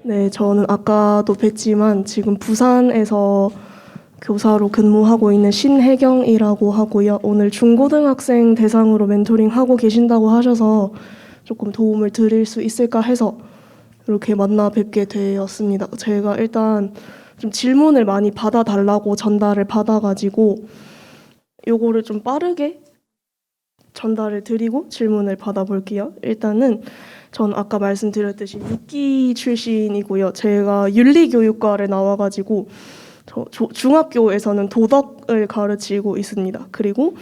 네, 저는 아까도 뵀지만 지금 부산에서 교사로 근무하고 있는 신혜경이라고 하고요. 오늘 중고등학생 대상으로 멘토링 하고 계신다고 하셔서 조금 도움을 드릴 수 있을까 해서 이렇게 만나 뵙게 되었습니다. 제가 일단 좀 질문을 많이 받아달라고 전달을 받아가지고 요거를 좀 빠르게 전달을 드리고 질문을 받아볼게요. 일단은 전 아까 말씀드렸듯이 6기 출신이고요. 제가 윤리교육과를 나와가지고 중학교에서는 도덕을 가르치고 있습니다. 그리고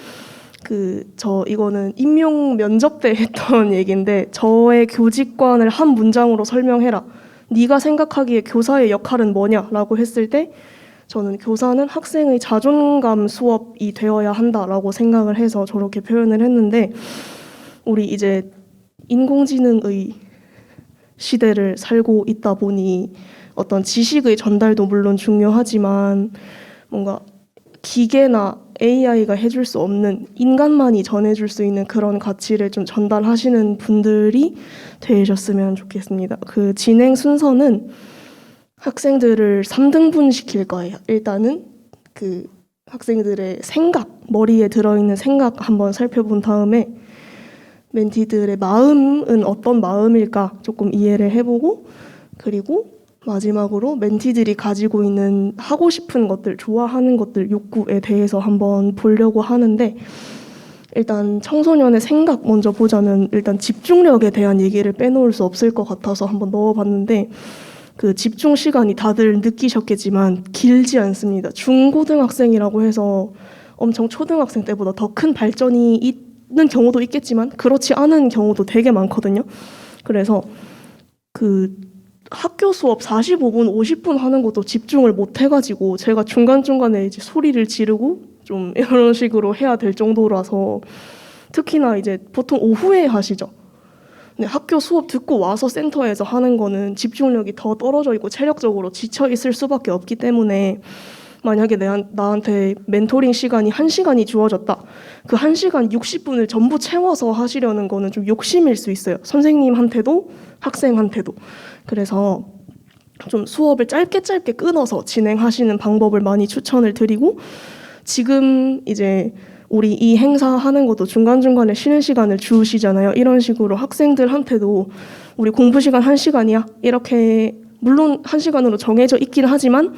이거는 임용 면접 때 했던 얘기인데, 저의 교직관을 한 문장으로 설명해라. 네가 생각하기에 교사의 역할은 뭐냐라고 했을 때 저는 교사는 학생의 자존감 수업이 되어야 한다라고 생각을 해서 저렇게 표현을 했는데, 우리 이제 인공지능의 시대를 살고 있다 보니 어떤 지식의 전달도 물론 중요하지만 뭔가 기계나 AI가 해줄 수 없는 인간만이 전해줄 수 있는 그런 가치를 좀 전달하시는 분들이 되셨으면 좋겠습니다. 그 진행 순서는 학생들을 3등분 시킬 거예요. 일단은 그 학생들의 생각, 머리에 들어있는 생각 한번 살펴본 다음에 멘티들의 마음은 어떤 마음일까 조금 이해를 해보고, 그리고 마지막으로 멘티들이 가지고 있는 하고 싶은 것들, 좋아하는 것들, 욕구에 대해서 한번 보려고 하는데, 일단 청소년의 생각 먼저 보자면 일단 집중력에 대한 얘기를 빼놓을 수 없을 것 같아서 한번 넣어봤는데, 그 집중 시간이 다들 느끼셨겠지만 길지 않습니다. 중고등학생이라고 해서 엄청 초등학생 때보다 더 큰 발전이 있는 경우도 있겠지만 그렇지 않은 경우도 되게 많거든요. 그래서 그 학교 수업 45분, 50분 하는 것도 집중을 못 해가지고 제가 중간중간에 이제 소리를 지르고 좀 이런 식으로 해야 될 정도라서, 특히나 이제 보통 오후에 하시죠. 근데 학교 수업 듣고 와서 센터에서 하는 거는 집중력이 더 떨어져 있고 체력적으로 지쳐 있을 수밖에 없기 때문에, 만약에 나한테 멘토링 시간이 1시간이 주어졌다. 그 1시간 60분을 전부 채워서 하시려는 거는 좀 욕심일 수 있어요. 선생님한테도 학생한테도. 그래서 좀 수업을 짧게 끊어서 진행하시는 방법을 많이 추천을 드리고, 지금 이제 우리 이 행사 하는 것도 중간중간에 쉬는 시간을 주시잖아요. 이런 식으로 학생들한테도 우리 공부 시간 1시간이야. 이렇게 물론 1시간으로 정해져 있긴 하지만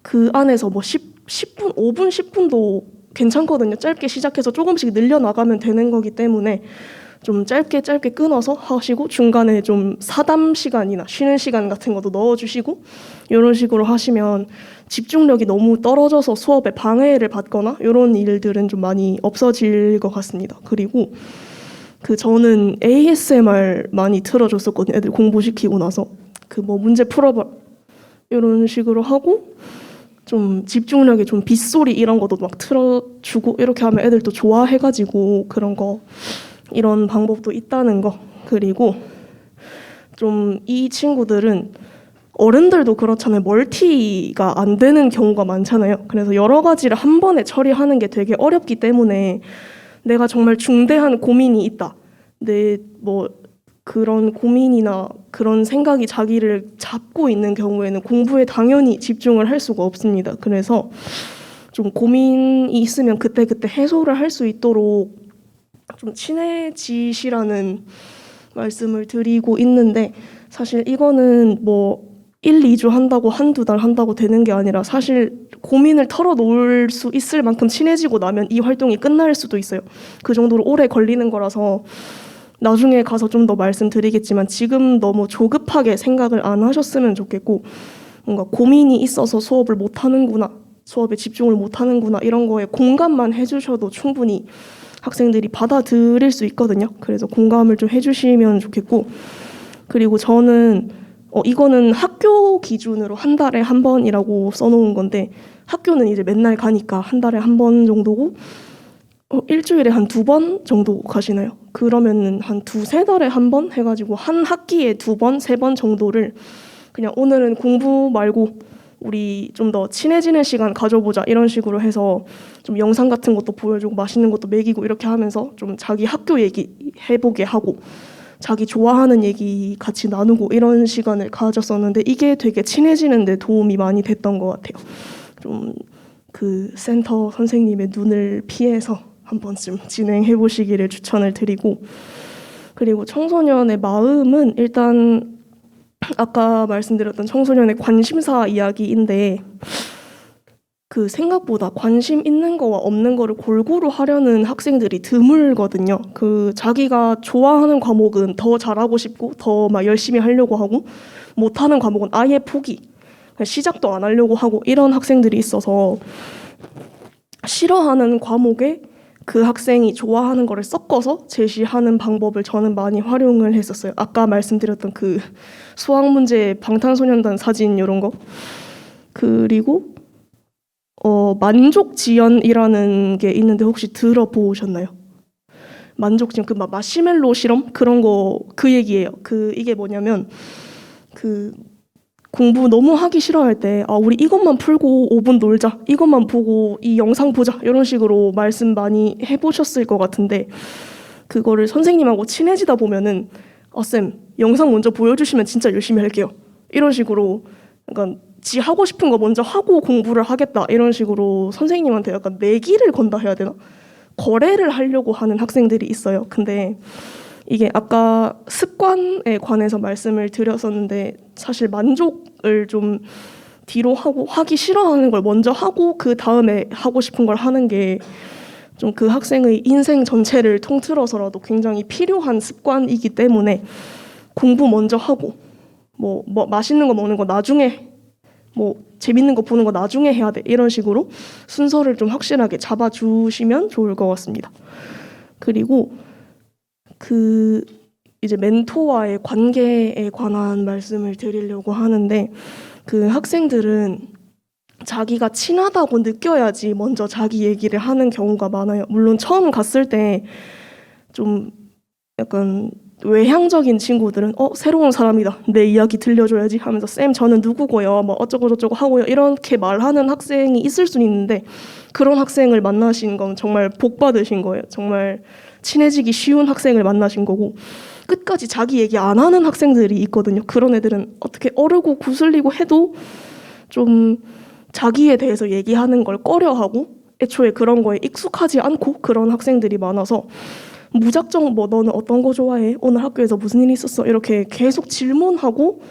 그 안에서 뭐 10분, 5분, 10분도 괜찮거든요. 짧게 시작해서 조금씩 늘려나가면 되는 거기 때문에 좀 짧게 끊어서 하시고, 중간에 좀 사담 시간이나 쉬는 시간 같은 것도 넣어주시고, 이런 식으로 하시면 집중력이 너무 떨어져서 수업에 방해를 받거나 이런 일들은 좀 많이 없어질 것 같습니다. 그리고 저는 ASMR 많이 틀어줬었거든요. 애들 공부시키고 나서 뭐 문제 풀어봐 이런 식으로 하고, 좀 집중력에 좀 빗소리 이런 것도 막 틀어주고 이렇게 하면 애들도 좋아해가지고 그런 거, 이런 방법도 있다는 거. 그리고 좀 이 친구들은 어른들도 그렇잖아요. 멀티가 안 되는 경우가 많잖아요. 그래서 여러 가지를 한 번에 처리하는 게 되게 어렵기 때문에 내가 정말 중대한 고민이 있다. 뭐 그런 고민이나 그런 생각이 자기를 잡고 있는 경우에는 공부에 당연히 집중을 할 수가 없습니다. 그래서 좀 고민이 있으면 그때 해소를 할 수 있도록 좀 친해지시라는 말씀을 드리고 있는데, 사실 이거는 뭐 1, 2주 한다고 한두 달 한다고 되는 게 아니라, 사실 고민을 털어놓을 수 있을 만큼 친해지고 나면 이 활동이 끝날 수도 있어요. 그 정도로 오래 걸리는 거라서 나중에 가서 좀 더 말씀드리겠지만, 지금 너무 조급하게 생각을 안 하셨으면 좋겠고, 뭔가 고민이 있어서 수업을 못하는구나, 수업에 집중을 못하는구나, 이런 거에 공감만 해주셔도 충분히 학생들이 받아들일 수 있거든요. 그래서 공감을 좀 해주시면 좋겠고, 그리고 저는 이거는 학교 기준으로 한 달에 한 번이라고 써놓은 건데, 학교는 이제 맨날 가니까 한 달에 한 번 정도고, 일주일에 한 2번 정도 가시나요? 그러면은 한 2-3달에 한 번 해가지고 한 학기에 2번, 3번 정도를 그냥 오늘은 공부 말고 우리 좀 더 친해지는 시간 가져보자, 이런 식으로 해서 좀 영상 같은 것도 보여주고 맛있는 것도 먹이고 이렇게 하면서 좀 자기 학교 얘기 해보게 하고, 자기 좋아하는 얘기 같이 나누고 이런 시간을 가졌었는데 이게 되게 친해지는 데 도움이 많이 됐던 것 같아요. 좀 그 센터 선생님의 눈을 피해서 한 번쯤 진행해 보시기를 추천을 드리고, 그리고 청소년의 마음은 일단 아까 말씀드렸던 청소년의 관심사 이야기인데 그 생각보다 관심 있는 거와 없는 거를 골고루 하려는 학생들이 드물거든요. 그 자기가 좋아하는 과목은 더 잘하고 싶고 더 막 열심히 하려고 하고, 못하는 과목은 아예 포기, 시작도 안 하려고 하고 이런 학생들이 있어서 싫어하는 과목에 그 학생이 좋아하는 거를 섞어서 제시하는 방법을 저는 많이 활용을 했었어요. 아까 말씀드렸던 그 수학 문제 방탄소년단 사진 이런 거. 그리고 만족 지연이라는 게 있는데 혹시 들어보셨나요? 만족 지연, 그 막 마시멜로 실험 그런 거 그 얘기예요. 그 이게 뭐냐면 그 공부 너무 하기 싫어할 때 우리 이것만 풀고 5분 놀자, 이것만 보고 이 영상 보자 이런 식으로 말씀 많이 해보셨을 것 같은데, 그거를 선생님하고 친해지다 보면은 쌤 영상 먼저 보여주시면 진짜 열심히 할게요 이런 식으로, 약간 지 하고 싶은 거 먼저 하고 공부를 하겠다 이런 식으로 선생님한테 약간 내기를 건다 해야 되나? 거래를 하려고 하는 학생들이 있어요. 근데 이게 아까 습관에 관해서 말씀을 드렸었는데 사실 만족을 좀 뒤로 하고 하기 싫어하는 걸 먼저 하고 그 다음에 하고 싶은 걸 하는 게 좀 그 학생의 인생 전체를 통틀어서라도 굉장히 필요한 습관이기 때문에 공부 먼저 하고 뭐 맛있는 거 먹는 거 나중에, 뭐 재밌는 거 보는 거 나중에 해야 돼 이런 식으로 순서를 좀 확실하게 잡아주시면 좋을 것 같습니다. 그리고 그 이제 멘토와의 관계에 관한 말씀을 드리려고 하는데, 그 학생들은 자기가 친하다고 느껴야지 먼저 자기 얘기를 하는 경우가 많아요. 물론 처음 갔을 때 좀 약간 외향적인 친구들은 새로운 사람이다, 내 이야기 들려줘야지 하면서 쌤 저는 누구고요, 뭐 어쩌고 저쩌고 하고요 이렇게 말하는 학생이 있을 수는 있는데, 그런 학생을 만나신 건 정말 복 받으신 거예요. 정말 친해지기 쉬운 학생을 만나신 거고, 끝까지 자기 얘기 안 하는 학생들이 있거든요. 그런 애들은 어떻게 어르고 구슬리고 해도 좀 자기에 대해서 얘기하는 걸 꺼려하고 애초에 그런 거에 익숙하지 않고 그런 학생들이 많아서 무작정 뭐 너는 어떤 거 좋아해? 오늘 학교에서 무슨 일이 있었어? 이렇게 계속 질문하고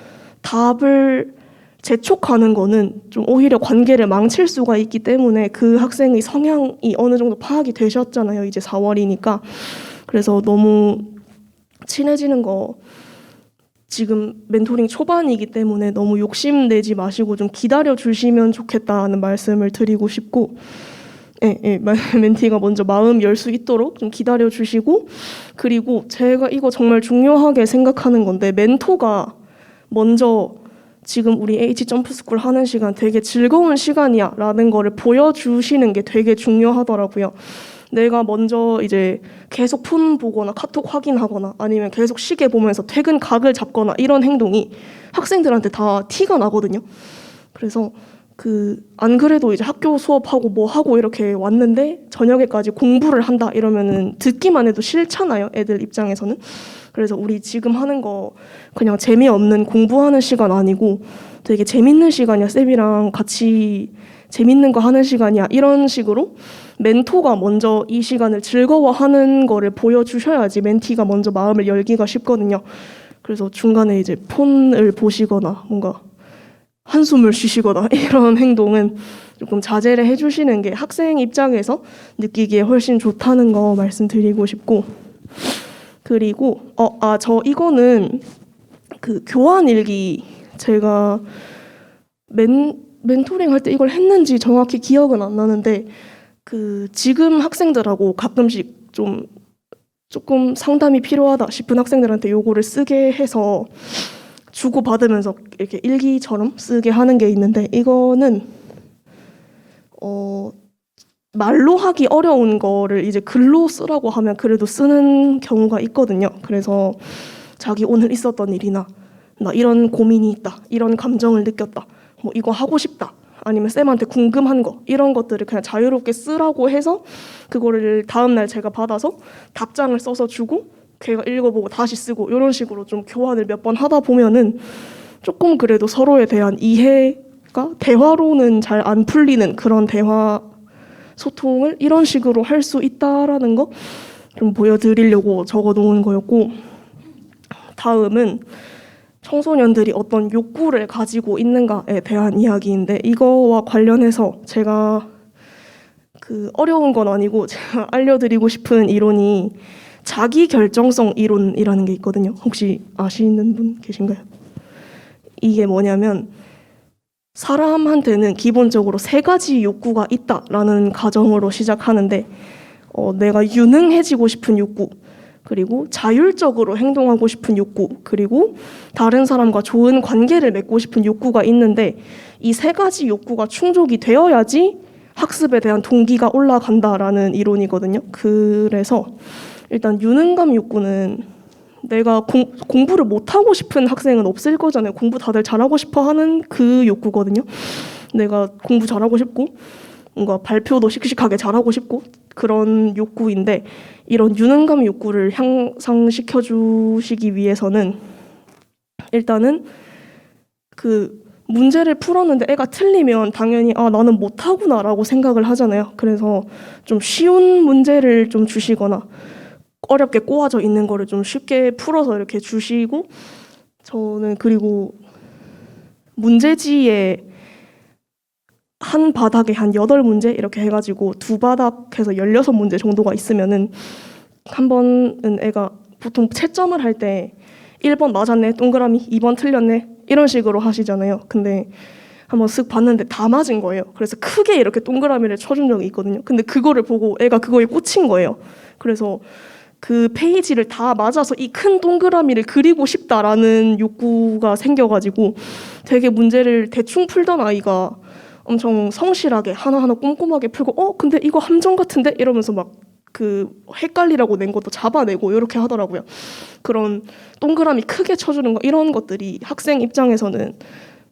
답을 재촉하는 거는 좀 오히려 관계를 망칠 수가 있기 때문에 그 학생의 성향이 어느 정도 파악이 되셨잖아요. 이제 4월이니까. 그래서 너무 친해지는 거 지금 멘토링 초반이기 때문에 너무 욕심내지 마시고 좀 기다려 주시면 좋겠다는 말씀을 드리고 싶고, 멘티가 먼저 마음 열 수 있도록 좀 기다려 주시고, 그리고 제가 이거 정말 중요하게 생각하는 건데, 멘토가 먼저 지금 우리 H점프스쿨 하는 시간 되게 즐거운 시간이야 라는 거를 보여주시는 게 되게 중요하더라고요. 내가 먼저 이제 계속 폰 보거나 카톡 확인하거나 아니면 계속 시계 보면서 퇴근 각을 잡거나 이런 행동이 학생들한테 다 티가 나거든요. 그래서 안 그래도 이제 학교 수업하고 뭐 하고 이렇게 왔는데 저녁에까지 공부를 한다 이러면은 듣기만 해도 싫잖아요, 애들 입장에서는. 그래서 우리 지금 하는 거 그냥 재미없는 공부하는 시간 아니고 되게 재밌는 시간이야, 쌤이랑 같이 재밌는 거 하는 시간이야, 이런 식으로 멘토가 먼저 이 시간을 즐거워하는 거를 보여주셔야지 멘티가 먼저 마음을 열기가 쉽거든요. 그래서 중간에 이제 폰을 보시거나 뭔가 한숨을 쉬시거나 이런 행동은 조금 자제를 해주시는 게 학생 입장에서 느끼기에 훨씬 좋다는 거 말씀드리고 싶고, 그리고 저 이거는 그 교환일기, 제가 멘토링 할 때 이걸 했는지 정확히 기억은 안 나는데 지금 학생들하고 가끔씩 조금 상담이 필요하다 싶은 학생들한테 요거를 쓰게 해서 주고받으면서 이렇게 일기처럼 쓰게 하는 게 있는데, 이거는 말로 하기 어려운 거를 이제 글로 쓰라고 하면 그래도 쓰는 경우가 있거든요. 그래서 자기 오늘 있었던 일이나 나 이런 고민이 있다, 이런 감정을 느꼈다, 뭐 이거 하고 싶다, 아니면 쌤한테 궁금한 거, 이런 것들을 그냥 자유롭게 쓰라고 해서 그거를 다음날 제가 받아서 답장을 써서 주고 걔가 읽어보고 다시 쓰고 이런 식으로 좀 교환을 몇 번 하다 보면은 조금 그래도 서로에 대한 이해가 대화로는 잘 안 풀리는 그런 대화 소통을 이런 식으로 할 수 있다라는 거 좀 보여드리려고 적어놓은 거였고, 다음은 청소년들이 어떤 욕구를 가지고 있는가에 대한 이야기인데, 이거와 관련해서 제가 어려운 건 아니고 제가 알려드리고 싶은 이론이 자기결정성 이론이라는 게 있거든요. 혹시 아시는 분 계신가요? 이게 뭐냐면 사람한테는 기본적으로 3가지 욕구가 있다라는 가정으로 시작하는데, 내가 유능해지고 싶은 욕구, 그리고 자율적으로 행동하고 싶은 욕구, 그리고 다른 사람과 좋은 관계를 맺고 싶은 욕구가 있는데, 이 3가지 욕구가 충족이 되어야지 학습에 대한 동기가 올라간다라는 이론이거든요. 그래서 일단 유능감 욕구는 내가 공부를 못하고 싶은 학생은 없을 거잖아요. 공부 다들 잘하고 싶어 하는 그 욕구거든요. 내가 공부 잘하고 싶고 뭔가 발표도 씩씩하게 잘하고 싶고 그런 욕구인데, 이런 유능감 욕구를 향상시켜 주시기 위해서는 일단은 문제를 풀었는데 애가 틀리면 당연히 나는 못하구나 라고 생각을 하잖아요. 그래서 좀 쉬운 문제를 좀 주시거나 어렵게 꼬아져 있는 거를 좀 쉽게 풀어서 이렇게 주시고, 저는 그리고 문제지에 한 바닥에 한 8문제 이렇게 해가지고 2바닥 해서 16문제 정도가 있으면은 한 번은 애가 보통 채점을 할 때 1번 맞았네 동그라미, 2번 틀렸네 이런 식으로 하시잖아요. 근데 한번 쓱 봤는데 다 맞은 거예요. 그래서 크게 이렇게 동그라미를 쳐준 적이 있거든요. 근데 그거를 보고 애가 그거에 꽂힌 거예요. 그래서 그 페이지를 다 맞아서 이 큰 동그라미를 그리고 싶다라는 욕구가 생겨가지고 되게 문제를 대충 풀던 아이가 엄청 성실하게 하나하나 꼼꼼하게 풀고 근데 이거 함정 같은데? 이러면서 막 헷갈리라고 낸 것도 잡아내고 이렇게 하더라고요. 그런 동그라미 크게 쳐주는 거, 이런 것들이 학생 입장에서는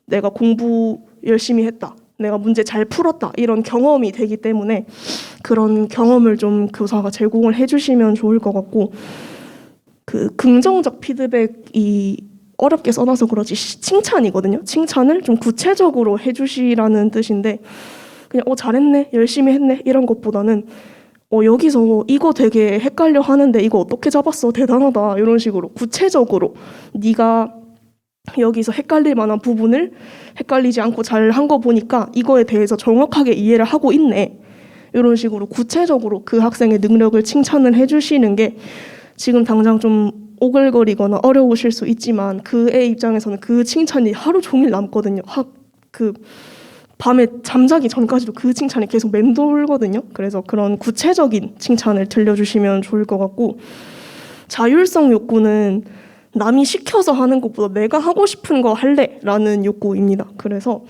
내가 공부 열심히 했다, 내가 문제 잘 풀었다 이런 경험이 되기 때문에 그런 경험을 좀 교사가 제공을 해주시면 좋을 것 같고, 긍정적 피드백이 어렵게 써놔서 그렇지 칭찬이거든요. 칭찬을 좀 구체적으로 해주시라는 뜻인데, 그냥 잘했네, 열심히 했네 이런 것보다는 여기서 이거 되게 헷갈려 하는데 이거 어떻게 잡았어, 대단하다 이런 식으로 구체적으로 네가 여기서 헷갈릴 만한 부분을 헷갈리지 않고 잘 한 거 보니까 이거에 대해서 정확하게 이해를 하고 있네, 이런 식으로 구체적으로 그 학생의 능력을 칭찬을 해주시는 게 지금 당장 좀 오글거리거나 어려우실 수 있지만 그 애 입장에서는 그 칭찬이 하루 종일 남거든요. 밤에 잠자기 전까지도 그 칭찬이 계속 맴돌거든요. 그래서 그런 구체적인 칭찬을 들려주시면 좋을 것 같고, 자율성 욕구는 남이 시켜서 하는 것보다 내가 하고 싶은 거 할래라는 욕구입니다. 그래서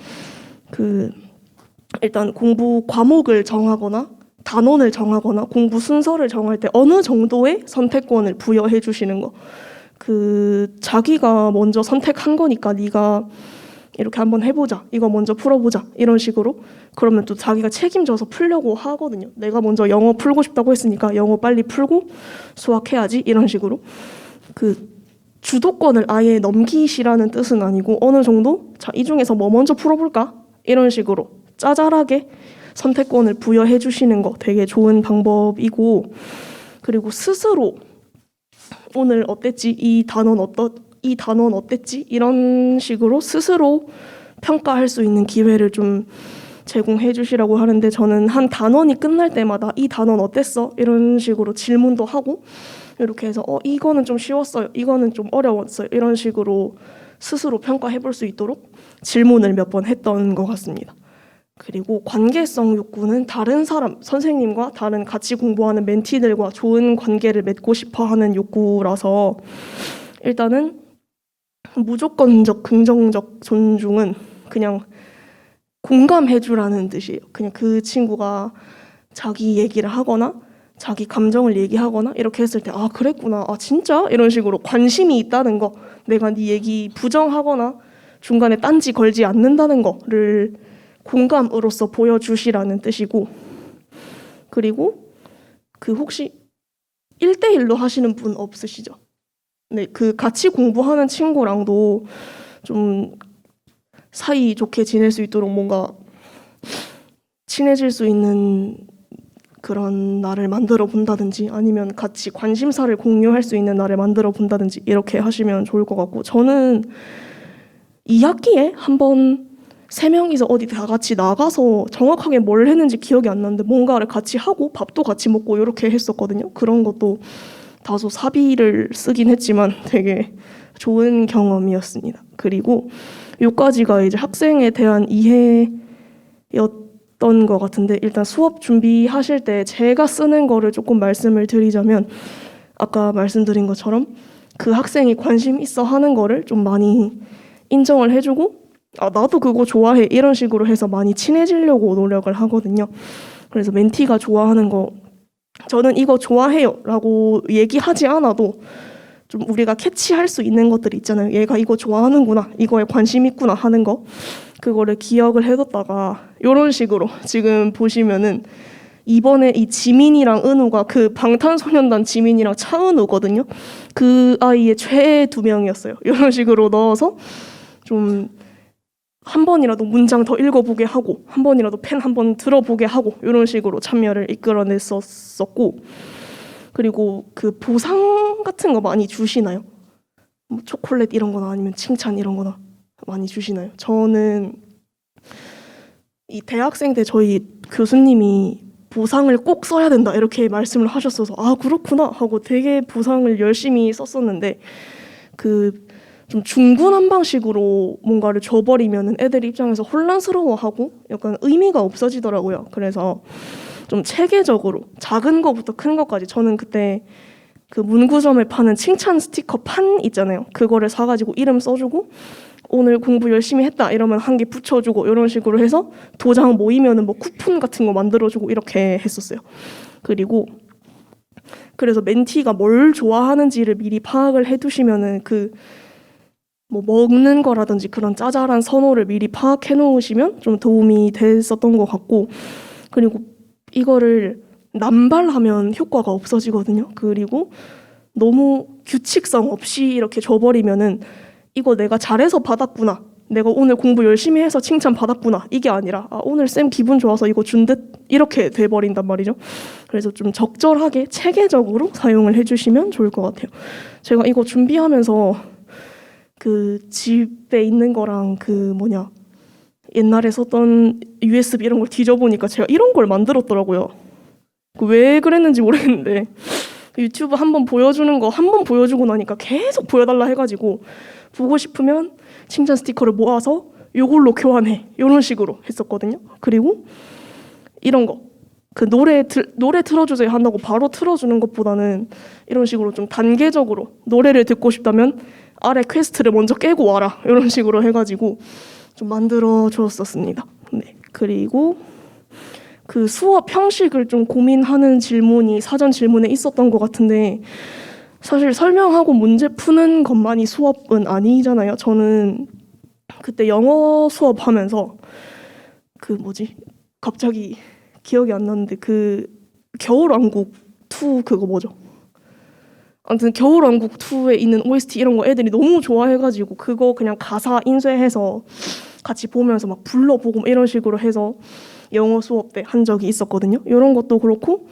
일단 공부 과목을 정하거나 단원을 정하거나 공부 순서를 정할 때 어느 정도의 선택권을 부여해 주시는 거. 자기가 먼저 선택한 거니까 네가 이렇게 한번 해보자, 이거 먼저 풀어보자 이런 식으로, 그러면 또 자기가 책임져서 풀려고 하거든요. 내가 먼저 영어 풀고 싶다고 했으니까 영어 빨리 풀고 수학해야지 이런 식으로. 주도권을 아예 넘기시라는 뜻은 아니고 어느 정도 이 중에서 뭐 먼저 풀어볼까 이런 식으로 짜잘하게 선택권을 부여해 주시는 거 되게 좋은 방법이고, 그리고 스스로 오늘 어땠지, 이 단원 어땠지 이런 식으로 스스로 평가할 수 있는 기회를 좀 제공해 주시라고 하는데, 저는 한 단원이 끝날 때마다 이 단원 어땠어? 이런 식으로 질문도 하고, 이렇게 해서 이거는 좀 쉬웠어요, 이거는 좀 어려웠어요 이런 식으로 스스로 평가해 볼 수 있도록 질문을 몇 번 했던 것 같습니다. 그리고 관계성 욕구는 다른 사람, 선생님과 다른 같이 공부하는 멘티들과 좋은 관계를 맺고 싶어 하는 욕구라서, 일단은 무조건적 긍정적 존중은 그냥 공감해주라는 뜻이에요. 그냥 그 친구가 자기 얘기를 하거나 자기 감정을 얘기하거나 이렇게 했을 때 그랬구나, 진짜? 이런 식으로 관심이 있다는 거, 내가 네 얘기 부정하거나 중간에 딴지 걸지 않는다는 거를 공감으로써 보여주시라는 뜻이고, 그리고 혹시 1대1로 하시는 분 없으시죠? 네, 그 같이 공부하는 친구랑도 좀 사이 좋게 지낼 수 있도록 뭔가 친해질 수 있는 그런 날을 만들어 본다든지 아니면 같이 관심사를 공유할 수 있는 날을 만들어 본다든지 이렇게 하시면 좋을 것 같고, 저는 2학기에 한번 3명이서 어디 다 같이 나가서 정확하게 뭘 했는지 기억이 안 나는데 뭔가를 같이 하고 밥도 같이 먹고 이렇게 했었거든요. 그런 것도 다소 사비를 쓰긴 했지만 되게 좋은 경험이었습니다. 그리고 요까지가 이제 학생에 대한 이해였던 것 같은데, 일단 수업 준비하실 때 제가 쓰는 거를 조금 말씀을 드리자면, 아까 말씀드린 것처럼 그 학생이 관심 있어 하는 거를 좀 많이 인정을 해주고, 아, 나도 그거 좋아해, 이런 식으로 해서 많이 친해지려고 노력을 하거든요. 그래서 멘티가 좋아하는 거, 저는 이거 좋아해요 라고 얘기하지 않아도 좀 우리가 캐치할 수 있는 것들이 있잖아요. 얘가 이거 좋아하는구나, 이거에 관심 있구나 하는 거, 그거를 기억을 해뒀다가 이런 식으로 지금 보시면은 이번에 이 지민이랑 은우가 그 방탄소년단 지민이랑 차은우거든요. 그 아이의 최애 2명이었어요. 이런 식으로 넣어서 좀 한 번이라도 문장 더 읽어보게 하고 한 번이라도 펜 한 번 들어보게 하고 이런 식으로 참여를 이끌어냈었고, 그리고 그 보상 같은 거 많이 주시나요? 뭐 초콜릿 이런 거나 아니면 칭찬 이런 거나 많이 주시나요? 저는 이 대학생 때 저희 교수님이 보상을 꼭 써야 된다 이렇게 말씀을 하셨어서 아 그렇구나 하고 되게 보상을 열심히 썼었는데, 그 좀 중구난방식으로 뭔가를 줘버리면 애들 입장에서 혼란스러워하고 약간 의미가 없어지더라고요. 그래서 좀 체계적으로 작은 거부터 큰 거까지, 저는 그때 그 문구점에 파는 칭찬 스티커 판 있잖아요. 그거를 사가지고 이름 써주고 오늘 공부 열심히 했다 이러면 한 개 붙여주고 이런 식으로 해서 도장 모이면은 뭐 쿠폰 같은 거 만들어주고 이렇게 했었어요. 그리고 그래서 멘티가 뭘 좋아하는지를 미리 파악을 해두시면은 그 뭐 먹는 거라든지 그런 짜잘한 선호를 미리 파악해 놓으시면 좀 도움이 됐었던 것 같고, 그리고 이거를 남발하면 효과가 없어지거든요. 그리고 너무 규칙성 없이 이렇게 줘버리면은 이거 내가 잘해서 받았구나, 내가 오늘 공부 열심히 해서 칭찬 받았구나, 이게 아니라 아, 오늘 쌤 기분 좋아서 이거 준 듯 이렇게 돼버린단 말이죠. 그래서 좀 적절하게 체계적으로 사용을 해주시면 좋을 것 같아요. 제가 이거 준비하면서 그 집에 있는 거랑 그 뭐냐 옛날에 썼던 USB 이런 걸 뒤져보니까 제가 이런 걸 만들었더라고요. 왜 그랬는지 모르겠는데 유튜브 한번 보여주는 거 한 번 보여주고 나니까 계속 보여달라 해가지고 보고 싶으면 칭찬 스티커를 모아서 이걸로 교환해 이런 식으로 했었거든요. 그리고 이런 거 그 노래 틀어주세요 한다고 바로 틀어주는 것보다는 이런 식으로 좀 단계적으로 노래를 듣고 싶다면 아래 퀘스트를 먼저 깨고 와라 이런 식으로 해가지고 좀 만들어 주었었습니다. 네. 그리고 그 수업 형식을 좀 고민하는 질문이 사전 질문에 있었던 것 같은데, 사실 설명하고 문제 푸는 것만이 수업은 아니잖아요. 저는 그때 영어 수업하면서 그 뭐지 갑자기 기억이 안 나는데 그 겨울왕국 2 그거 뭐죠? 아무튼 겨울왕국 2에 있는 OST 이런 거 애들이 너무 좋아해가지고 그거 그냥 가사 인쇄해서 같이 보면서 막 불러보고 이런 식으로 해서 영어 수업 때 한 적이 있었거든요. 이런 것도 그렇고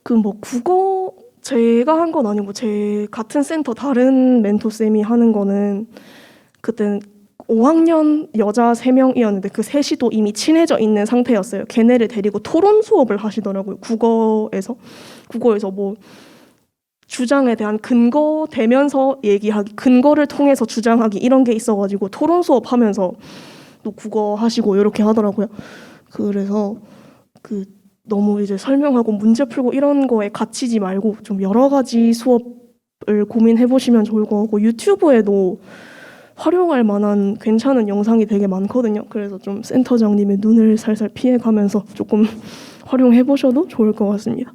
그 뭐 국어 제가 한 건 아니고 제 같은 센터 다른 멘토 쌤이 하는 거는 그때는 5학년 여자 3명이었는데 그 셋이도 이미 친해져 있는 상태였어요. 걔네를 데리고 토론 수업을 하시더라고요. 국어에서 뭐 주장에 대한 근거 대면서 얘기하기, 근거를 통해서 주장하기 이런 게 있어가지고 토론 수업 하면서 또 국어 하시고 이렇게 하더라고요. 그래서 그 너무 이제 설명하고 문제 풀고 이런 거에 갇히지 말고 좀 여러 가지 수업을 고민해 보시면 좋을 것 같고, 유튜브에도 활용할 만한 괜찮은 영상이 되게 많거든요. 그래서 좀 센터장님의 눈을 살살 피해가면서 조금 활용해 보셔도 좋을 것 같습니다.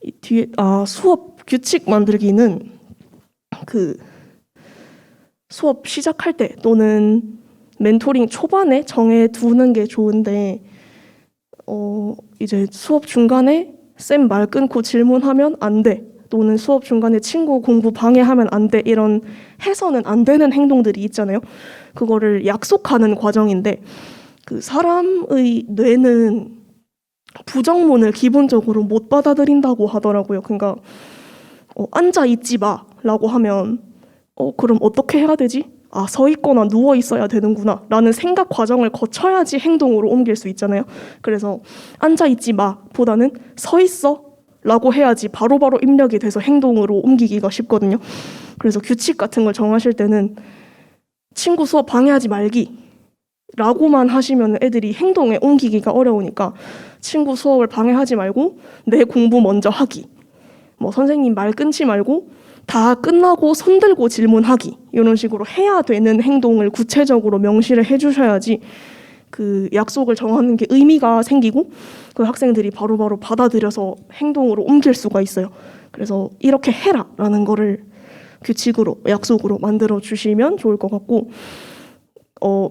이 뒤에 수업 규칙 만들기는 그 수업 시작할 때 또는 멘토링 초반에 정해 두는 게 좋은데 이제 수업 중간에 쌤 말 끊고 질문하면 안 돼. 또는 수업 중간에 친구 공부 방해하면 안 돼. 이런 해서는 안 되는 행동들이 있잖아요. 그거를 약속하는 과정인데 그 사람의 뇌는 부정문을 기본적으로 못 받아들인다고 하더라고요. 그러니까 앉아 있지 마라고 하면 그럼 어떻게 해야 되지? 아, 서 있거나 누워 있어야 되는구나 라는 생각 과정을 거쳐야지 행동으로 옮길 수 있잖아요. 그래서 앉아 있지 마보다는 서 있어 라고 해야지 바로바로 입력이 돼서 행동으로 옮기기가 쉽거든요. 그래서 규칙 같은 걸 정하실 때는 친구 수업 방해하지 말기 라고만 하시면 애들이 행동에 옮기기가 어려우니까 친구 수업을 방해하지 말고 내 공부 먼저 하기, 뭐 선생님 말 끊지 말고 다 끝나고 손 들고 질문하기, 이런 식으로 해야 되는 행동을 구체적으로 명시를 해주셔야지 그 약속을 정하는 게 의미가 생기고 그 학생들이 바로바로 받아들여서 행동으로 옮길 수가 있어요. 그래서 이렇게 해라 라는 거를 규칙으로, 약속으로 만들어 주시면 좋을 것 같고,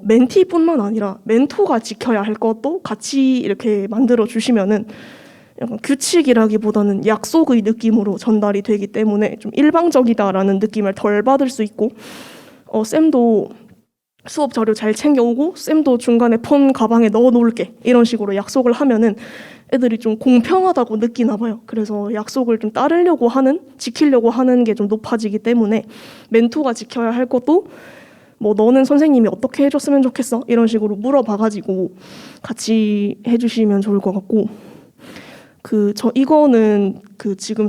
멘티뿐만 아니라 멘토가 지켜야 할 것도 같이 이렇게 만들어 주시면은 약간 규칙이라기보다는 약속의 느낌으로 전달이 되기 때문에 좀 일방적이다라는 느낌을 덜 받을 수 있고, 쌤도 수업 자료 잘 챙겨오고 쌤도 중간에 폰 가방에 넣어 놓을게 이런 식으로 약속을 하면은 애들이 좀 공평하다고 느끼나 봐요. 그래서 약속을 좀 따르려고 하는, 지키려고 하는 게 좀 높아지기 때문에 멘토가 지켜야 할 것도 뭐 너는 선생님이 어떻게 해줬으면 좋겠어? 이런 식으로 물어봐가지고 같이 해주시면 좋을 것 같고, 이거는 지금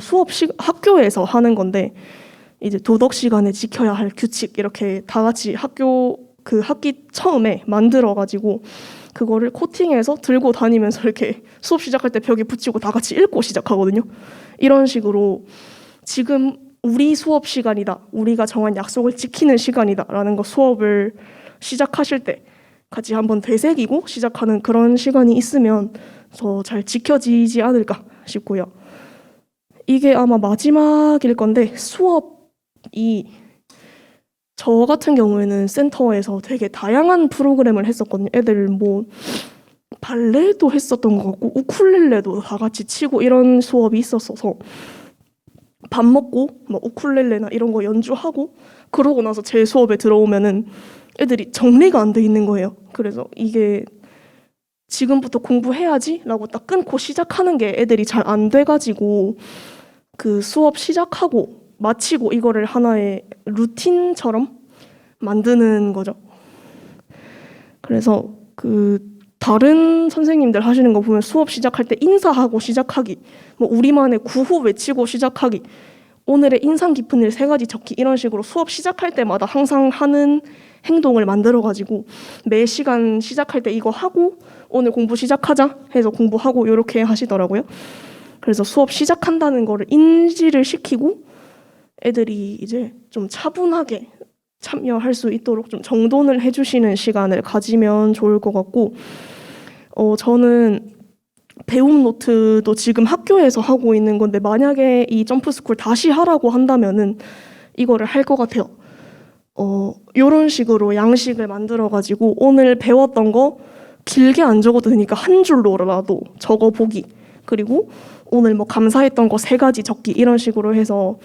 학교에서 하는 건데, 이제 도덕 시간에 지켜야 할 규칙 이렇게 다 같이 학기 처음에 만들어가지고 그거를 코팅해서 들고 다니면서 이렇게 수업 시작할 때 벽에 붙이고 다 같이 읽고 시작하거든요. 이런 식으로 지금 우리 수업 시간이다, 우리가 정한 약속을 지키는 시간이다 라는 거 수업을 시작하실 때 같이 한번 되새기고 시작하는 그런 시간이 있으면 더 잘 지켜지지 않을까 싶고요. 이게 아마 마지막일 건데, 수업이 저 같은 경우에는 센터에서 되게 다양한 프로그램을 했었거든요. 애들 뭐 발레도 했었던 것 같고 우쿨렐레도 다 같이 치고 이런 수업이 있었어서 밥 먹고 뭐 우쿨렐레나 이런 거 연주하고 그러고 나서 제 수업에 들어오면은 애들이 정리가 안 돼 있는 거예요. 그래서 이게 지금부터 공부해야지 라고 딱 끊고 시작하는 게 애들이 잘 안 돼가지고 그 수업 시작하고 마치고 이거를 하나의 루틴처럼 만드는 거죠. 그래서 다른 선생님들 하시는 거 보면 수업 시작할 때 인사하고 시작하기, 뭐 우리만의 구호 외치고 시작하기, 오늘의 인상 깊은 일 3가지 적기, 이런 식으로 수업 시작할 때마다 항상 하는 행동을 만들어가지고 매 시간 시작할 때 이거 하고 오늘 공부 시작하자 해서 공부하고 이렇게 하시더라고요. 그래서 수업 시작한다는 거를 인지를 시키고 애들이 이제 좀 차분하게 참여할 수 있도록 좀 정돈을 해주시는 시간을 가지면 좋을 것 같고, 저는 배움 노트도 지금 학교에서 하고 있는 건데 만약에 이 점프스쿨 다시 하라고 한다면은 이거를 할 것 같아요. 이런 식으로 양식을 만들어가지고 오늘 배웠던 거 길게 안 적어도 되니까 한 줄로라도 적어보기, 그리고 오늘 뭐 감사했던 거 3가지 적기, 이런 식으로 해서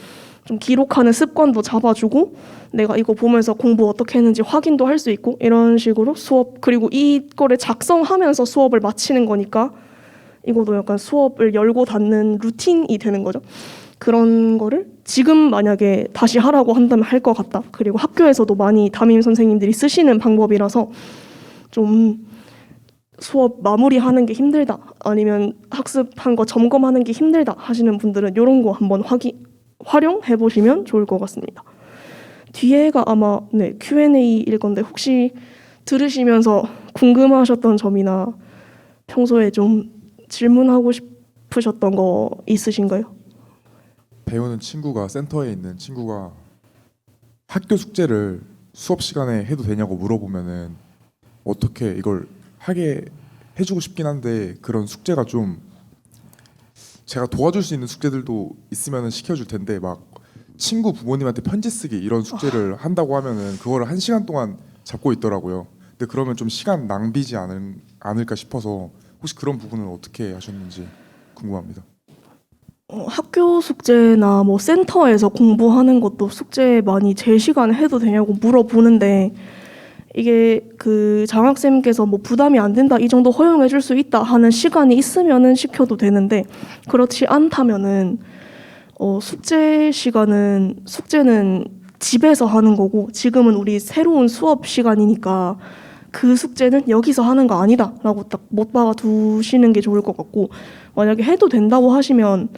좀 기록하는 습관도 잡아주고 내가 이거 보면서 공부 어떻게 했는지 확인도 할 수 있고, 이런 식으로 수업, 그리고 이거를 작성하면서 수업을 마치는 거니까 이것도 약간 수업을 열고 닫는 루틴이 되는 거죠. 그런 거를 지금 만약에 다시 하라고 한다면 할 것 같다. 그리고 학교에서도 많이 담임 선생님들이 쓰시는 방법이라서 좀 수업 마무리하는 게 힘들다, 아니면 학습한 거 점검하는 게 힘들다 하시는 분들은 이런 거 한번 활용해 보시면 좋을 것 같습니다. 뒤에가 아마 Q&A일 건데 혹시 들으시면서 궁금하셨던 점이나 평소에 좀 질문하고 싶으셨던 거 있으신가요? 배우는 친구가, 센터에 있는 친구가 학교 숙제를 수업 시간에 해도 되냐고 물어보면은 어떻게 이걸 하게 해주고 싶긴 한데, 그런 숙제가 좀 제가 도와줄 수 있는 숙제들도 있으면 시켜줄 텐데 막 친구 부모님한테 편지 쓰기 이런 숙제를 한다고 하면은 그거를 1시간 동안 잡고 있더라고요. 근데 그러면 좀 시간 낭비지 않을까 싶어서 혹시 그런 부분은 어떻게 하셨는지 궁금합니다. 학교 숙제나 뭐 센터에서 공부하는 것도 숙제 많이 제 시간에 해도 되냐고 물어보는데 이게 그 장학생께서 뭐 부담이 안 된다 이 정도 허용해 줄 수 있다 하는 시간이 있으면은 시켜도 되는데 그렇지 않다면은 숙제 시간은 숙제는 집에서 하는 거고 지금은 우리 새로운 수업 시간이니까 그 숙제는 여기서 하는 거 아니다라고 딱 못 박아 두시는 게 좋을 것 같고 만약에 해도 된다고 하시면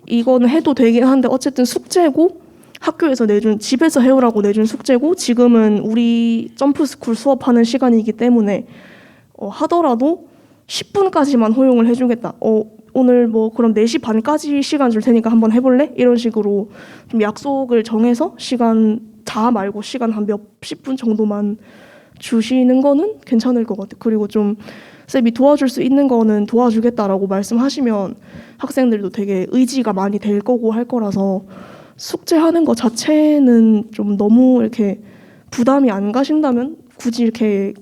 이거는 해도 되긴 한데 어쨌든 숙제고 학교에서 내준 집에서 해오라고 내준 숙제고 지금은 우리 점프스쿨 수업하는 시간이기 때문에 하더라도 10분까지만 허용을 해주겠다. 오늘 뭐 그럼 4시 반까지 시간 줄 테니까 한번 해볼래? 이런 식으로 좀 약속을 정해서 시간 다 말고 시간 한 몇십 분 정도만 주시는 거는 괜찮을 것 같아요. 그리고 좀 쌤이 도와줄 수 있는 거는 도와주겠다라고 말씀하시면 학생들도 되게 의지가 많이 될 거고 할 거라서 숙제하는 거 자체는 좀 너무 이렇게 부담이 안 가신다면 굳이 이렇게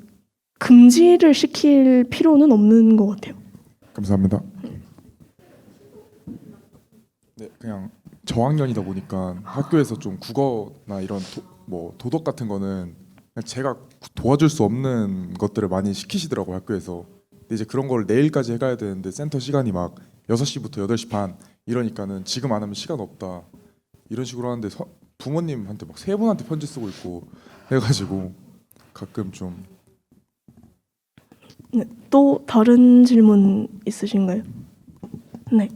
금지를 시킬 필요는 없는 것 같아요. 감사합니다. 네, 그냥 저학년이다 보니까 학교에서 좀 국어나 이런 뭐 도덕 같은 거는 그냥 제가 도와줄 수 없는 것들을 많이 시키시더라고요, 학교에서. 근데 이제 그런 걸 내일까지 해가야 되는데 센터 시간이 막 6시부터 8시 반 이러니까는 지금 안 하면 시간 없다 이런 식으로 하는데 부모님한테 막 3분한테 편지 쓰고 있고 해가지고 가끔 좀. 네, 또 다른 질문 있으신가요? 네.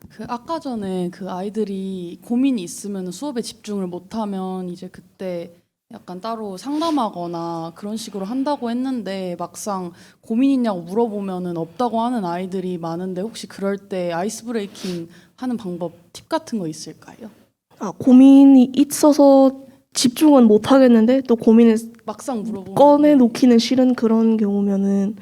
그 아까 전에 그 아이들이 고민이 있으면 수업에 집중을 못하면 이제 그때 약간 따로 상담하거나 그런 식으로 한다고 했는데 막상 고민 있냐고 물어보면은 없다고 하는 아이들이 많은데 혹시 그럴 때 아이스 브레이킹 하는 방법 팁 같은 거 있을까요? 고민이 있어서 집중은 못 하겠는데 또 고민을 막상 물어보면 꺼내놓기는 싫은 그런 경우면은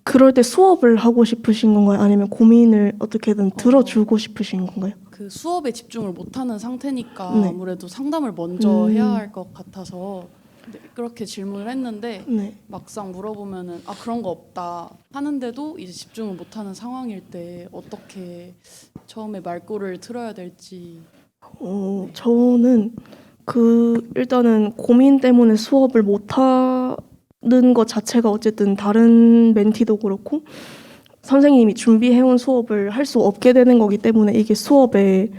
그럴 때 수업을 하고 싶으신 건가요? 아니면 고민을 어떻게든 들어주고 싶으신 건가요? 그 수업에 집중을 못하는 상태니까 네. 아무래도 상담을 먼저 해야 할 것 같아서 네, 그렇게 질문을 했는데 네. 막상 물어보면은 그런 거 없다 하는데도 이제 집중을 못하는 상황일 때 어떻게 처음에 말꼬를 틀어야 될지. 저는 일단은 고민 때문에 수업을 못하는 것 자체가 어쨌든 다른 멘티도 그렇고 선생님이 준비해온 수업을 할 수 없게 되는 거기 때문에 이게 수업에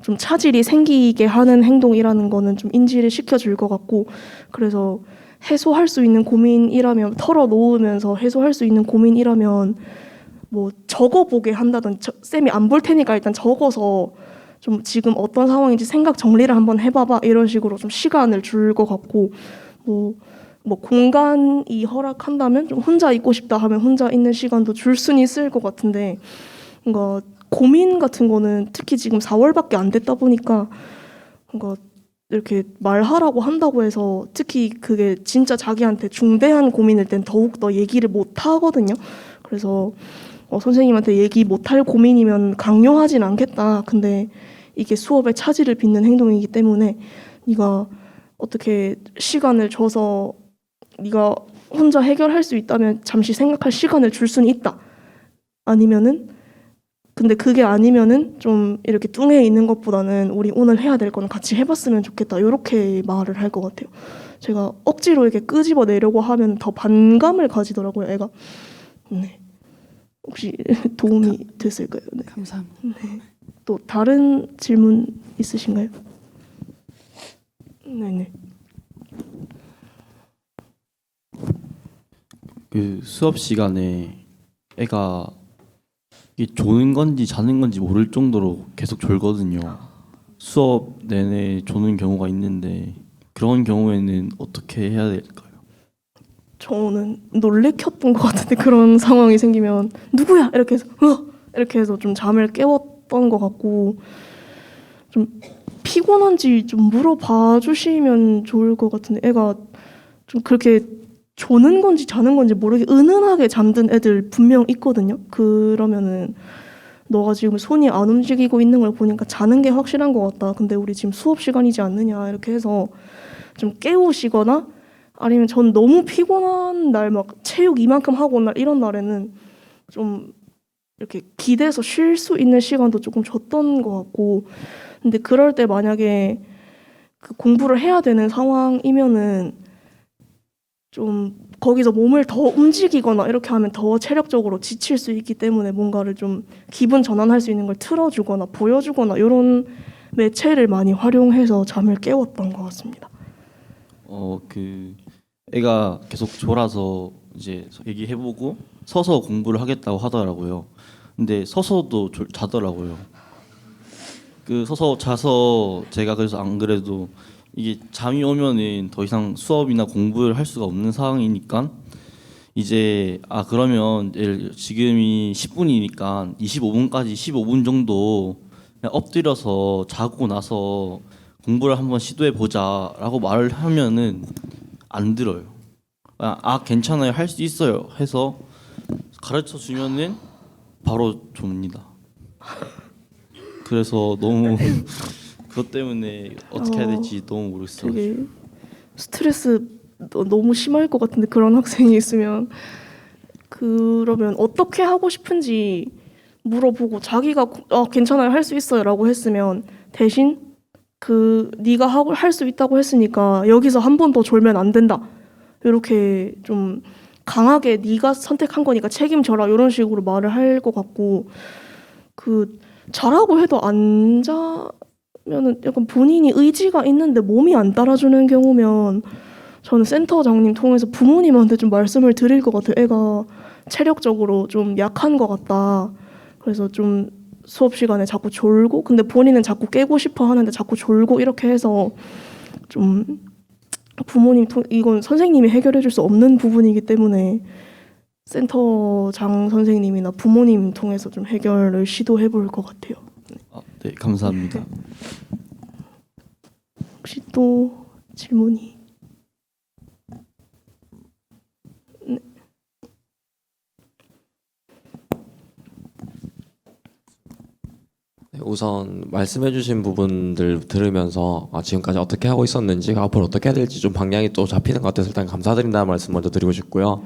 좀 차질이 생기게 하는 행동이라는 거는 좀 인지를 시켜줄 것 같고 그래서 해소할 수 있는 고민이라면 털어놓으면서 해소할 수 있는 고민이라면 뭐 적어보게 한다든지 쌤이 안 볼 테니까 일단 적어서 좀 지금 어떤 상황인지 생각 정리를 한번 해봐봐 이런 식으로 좀 시간을 줄 것 같고 뭐 공간이 허락한다면 좀 혼자 있고 싶다 하면 혼자 있는 시간도 줄 수는 있을 것 같은데 뭔가 고민 같은 거는 특히 지금 4월밖에 안 됐다 보니까 뭔가 이렇게 말하라고 한다고 해서 특히 그게 진짜 자기한테 중대한 고민일 땐 더욱 더 얘기를 못 하거든요. 그래서 선생님한테 얘기 못할 고민이면 강요하진 않겠다. 근데 이게 수업에 차질을 빚는 행동이기 때문에 네가 어떻게 시간을 줘서 네가 혼자 해결할 수 있다면 잠시 생각할 시간을 줄 수는 있다. 아니면은 근데 그게 아니면은 좀 이렇게 뚱해 있는 것보다는 우리 오늘 해야 될 거는 같이 해봤으면 좋겠다. 이렇게 말을 할 것 같아요. 제가 억지로 이렇게 끄집어 내려고 하면 더 반감을 가지더라고요, 애가. 네. 혹시 도움이 됐을까요? 네. 감사합니다. 네. 또 다른 질문 있으신가요? 네네. 그 수업 시간에 애가 이게 조는 건지 자는 건지 모를 정도로 계속 졸거든요. 수업 내내 조는 경우가 있는데 그런 경우에는 어떻게 해야 될까요? 저는 놀래켰던 것 같은데 그런 상황이 생기면 누구야 이렇게 해서 이렇게 해서 좀 잠을 깨웠던 것 같고 좀 피곤한지 좀 물어봐 주시면 좋을 것 같은데 애가 좀 그렇게 조는 건지 자는 건지 모르게 은은하게 잠든 애들 분명 있거든요. 그러면은 너가 지금 손이 안 움직이고 있는 걸 보니까 자는 게 확실한 것 같다. 근데 우리 지금 수업 시간이지 않느냐 이렇게 해서 좀 깨우시거나 아니면 전 너무 피곤한 날 막 체육 이만큼 하고 온 날 이런 날에는 좀 이렇게 기대서 쉴 수 있는 시간도 조금 줬던 것 같고, 근데 그럴 때 만약에 그 공부를 해야 되는 상황이면은 좀 거기서 몸을 더 움직이거나 이렇게 하면 더 체력적으로 지칠 수 있기 때문에 뭔가를 좀 기분 전환할 수 있는 걸 틀어주거나 보여주거나 이런 매체를 많이 활용해서 잠을 깨웠던 것 같습니다. 그 애가 계속 졸아서 이제 얘기해보고 서서 공부를 하겠다고 하더라고요. 근데 서서도 자더라고요. 그 서서 자서 제가 그래서 안 그래도 이게 잠이 오면은 더 이상 수업이나 공부를 할 수가 없는 상황이니까 이제 그러면 지금이 10분이니까 25분까지 15분 정도 그냥 엎드려서 자고 나서 공부를 한번 시도해 보자라고 말을 하면은 안 들어요. 괜찮아요, 할 수 있어요 해서 가르쳐 주면은 바로 줍니다. 그래서 너무 그것 때문에 어떻게 해야 될지 너무 모르겠어요. 되게 스트레스 너무 심할 것 같은데 그런 학생이 있으면 그러면 어떻게 하고 싶은지 물어보고 자기가 괜찮아요, 할 수 있어요라고 했으면 대신 네가 할 수 있다고 했으니까 여기서 한 번 더 졸면 안 된다. 이렇게 좀 강하게 네가 선택한 거니까 책임져라 이런 식으로 말을 할 것 같고 잘하고 해도 안 자면은 약간 본인이 의지가 있는데 몸이 안 따라주는 경우면 저는 센터장님 통해서 부모님한테 좀 말씀을 드릴 것 같아요. 애가 체력적으로 좀 약한 것 같다. 그래서 좀 수업 시간에 자꾸 졸고 근데 본인은 자꾸 깨고 싶어 하는데 자꾸 졸고 이렇게 해서 좀 이건 선생님이 해결해 줄 수 없는 부분이기 때문에 센터장 선생님이나 부모님 통해서 좀 해결을 시도해 볼 것 같아요. 네, 감사합니다. 혹시 또 질문이? 네. 우선 말씀해주신 부분들 들으면서 지금까지 어떻게 하고 있었는지 앞으로 어떻게 해야 될지 좀 방향이 또 잡히는 것 같아서 일단 감사드린다는 말씀 먼저 드리고 싶고요.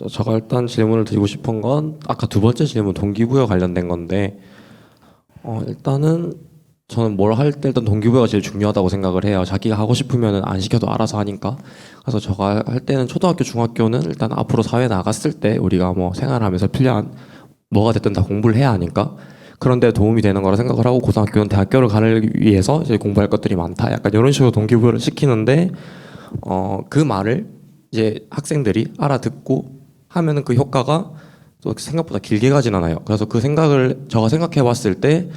제가 일단 질문을 드리고 싶은 건 아까 두 번째 질문 동기부여 관련된 건데 일단은 저는 뭘 할 때 일단 동기부여가 제일 중요하다고 생각을 해요. 자기가 하고 싶으면 안 시켜도 알아서 하니까. 그래서 제가 할 때는 초등학교, 중학교는 일단 앞으로 사회에 나갔을 때 우리가 뭐 생활하면서 필요한 뭐가 됐든 다 공부를 해야 하니까 그런 데 도움이 되는 거라 생각을 하고 고등학교는 대학교를 가기 위해서 이제 공부할 것들이 많다. 약간 이런 식으로 동기부여를 시키는데 그 말을 이제 학생들이 알아듣고 하면은 그 효과가 또 생각보다 길게 가진 않아요. 그래서 그 생각을 제가 생각해 봤을 때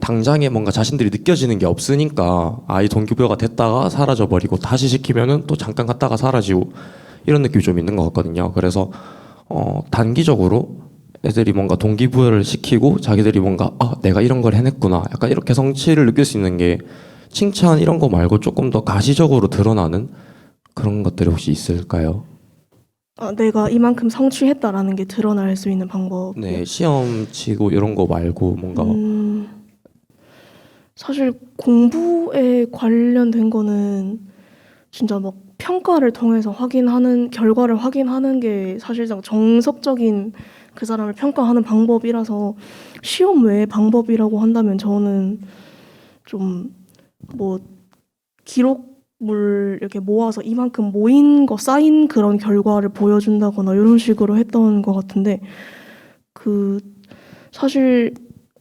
당장에 뭔가 자신들이 느껴지는 게 없으니까 이 동기부여가 됐다가 사라져 버리고 다시 시키면은 또 잠깐 갔다가 사라지고 이런 느낌이 좀 있는 것 같거든요. 그래서 단기적으로 애들이 뭔가 동기부여를 시키고 자기들이 뭔가 내가 이런 걸 해냈구나 약간 이렇게 성취를 느낄 수 있는 게 칭찬 이런 거 말고 조금 더 가시적으로 드러나는 그런 것들이 혹시 있을까요? 내가 이만큼 성취했다라는 게 드러날 수 있는 방법. 네, 시험 치고 이런 거 말고 뭔가 사실 공부에 관련된 거는 진짜 막 평가를 통해서 결과를 확인하는 게 사실상 정석적인 그 사람을 평가하는 방법이라서 시험 외의 방법이라고 한다면 저는 좀 뭐 기록물 이렇게 모아서 이만큼 모인 거 쌓인 그런 결과를 보여준다거나 이런 식으로 했던 것 같은데 사실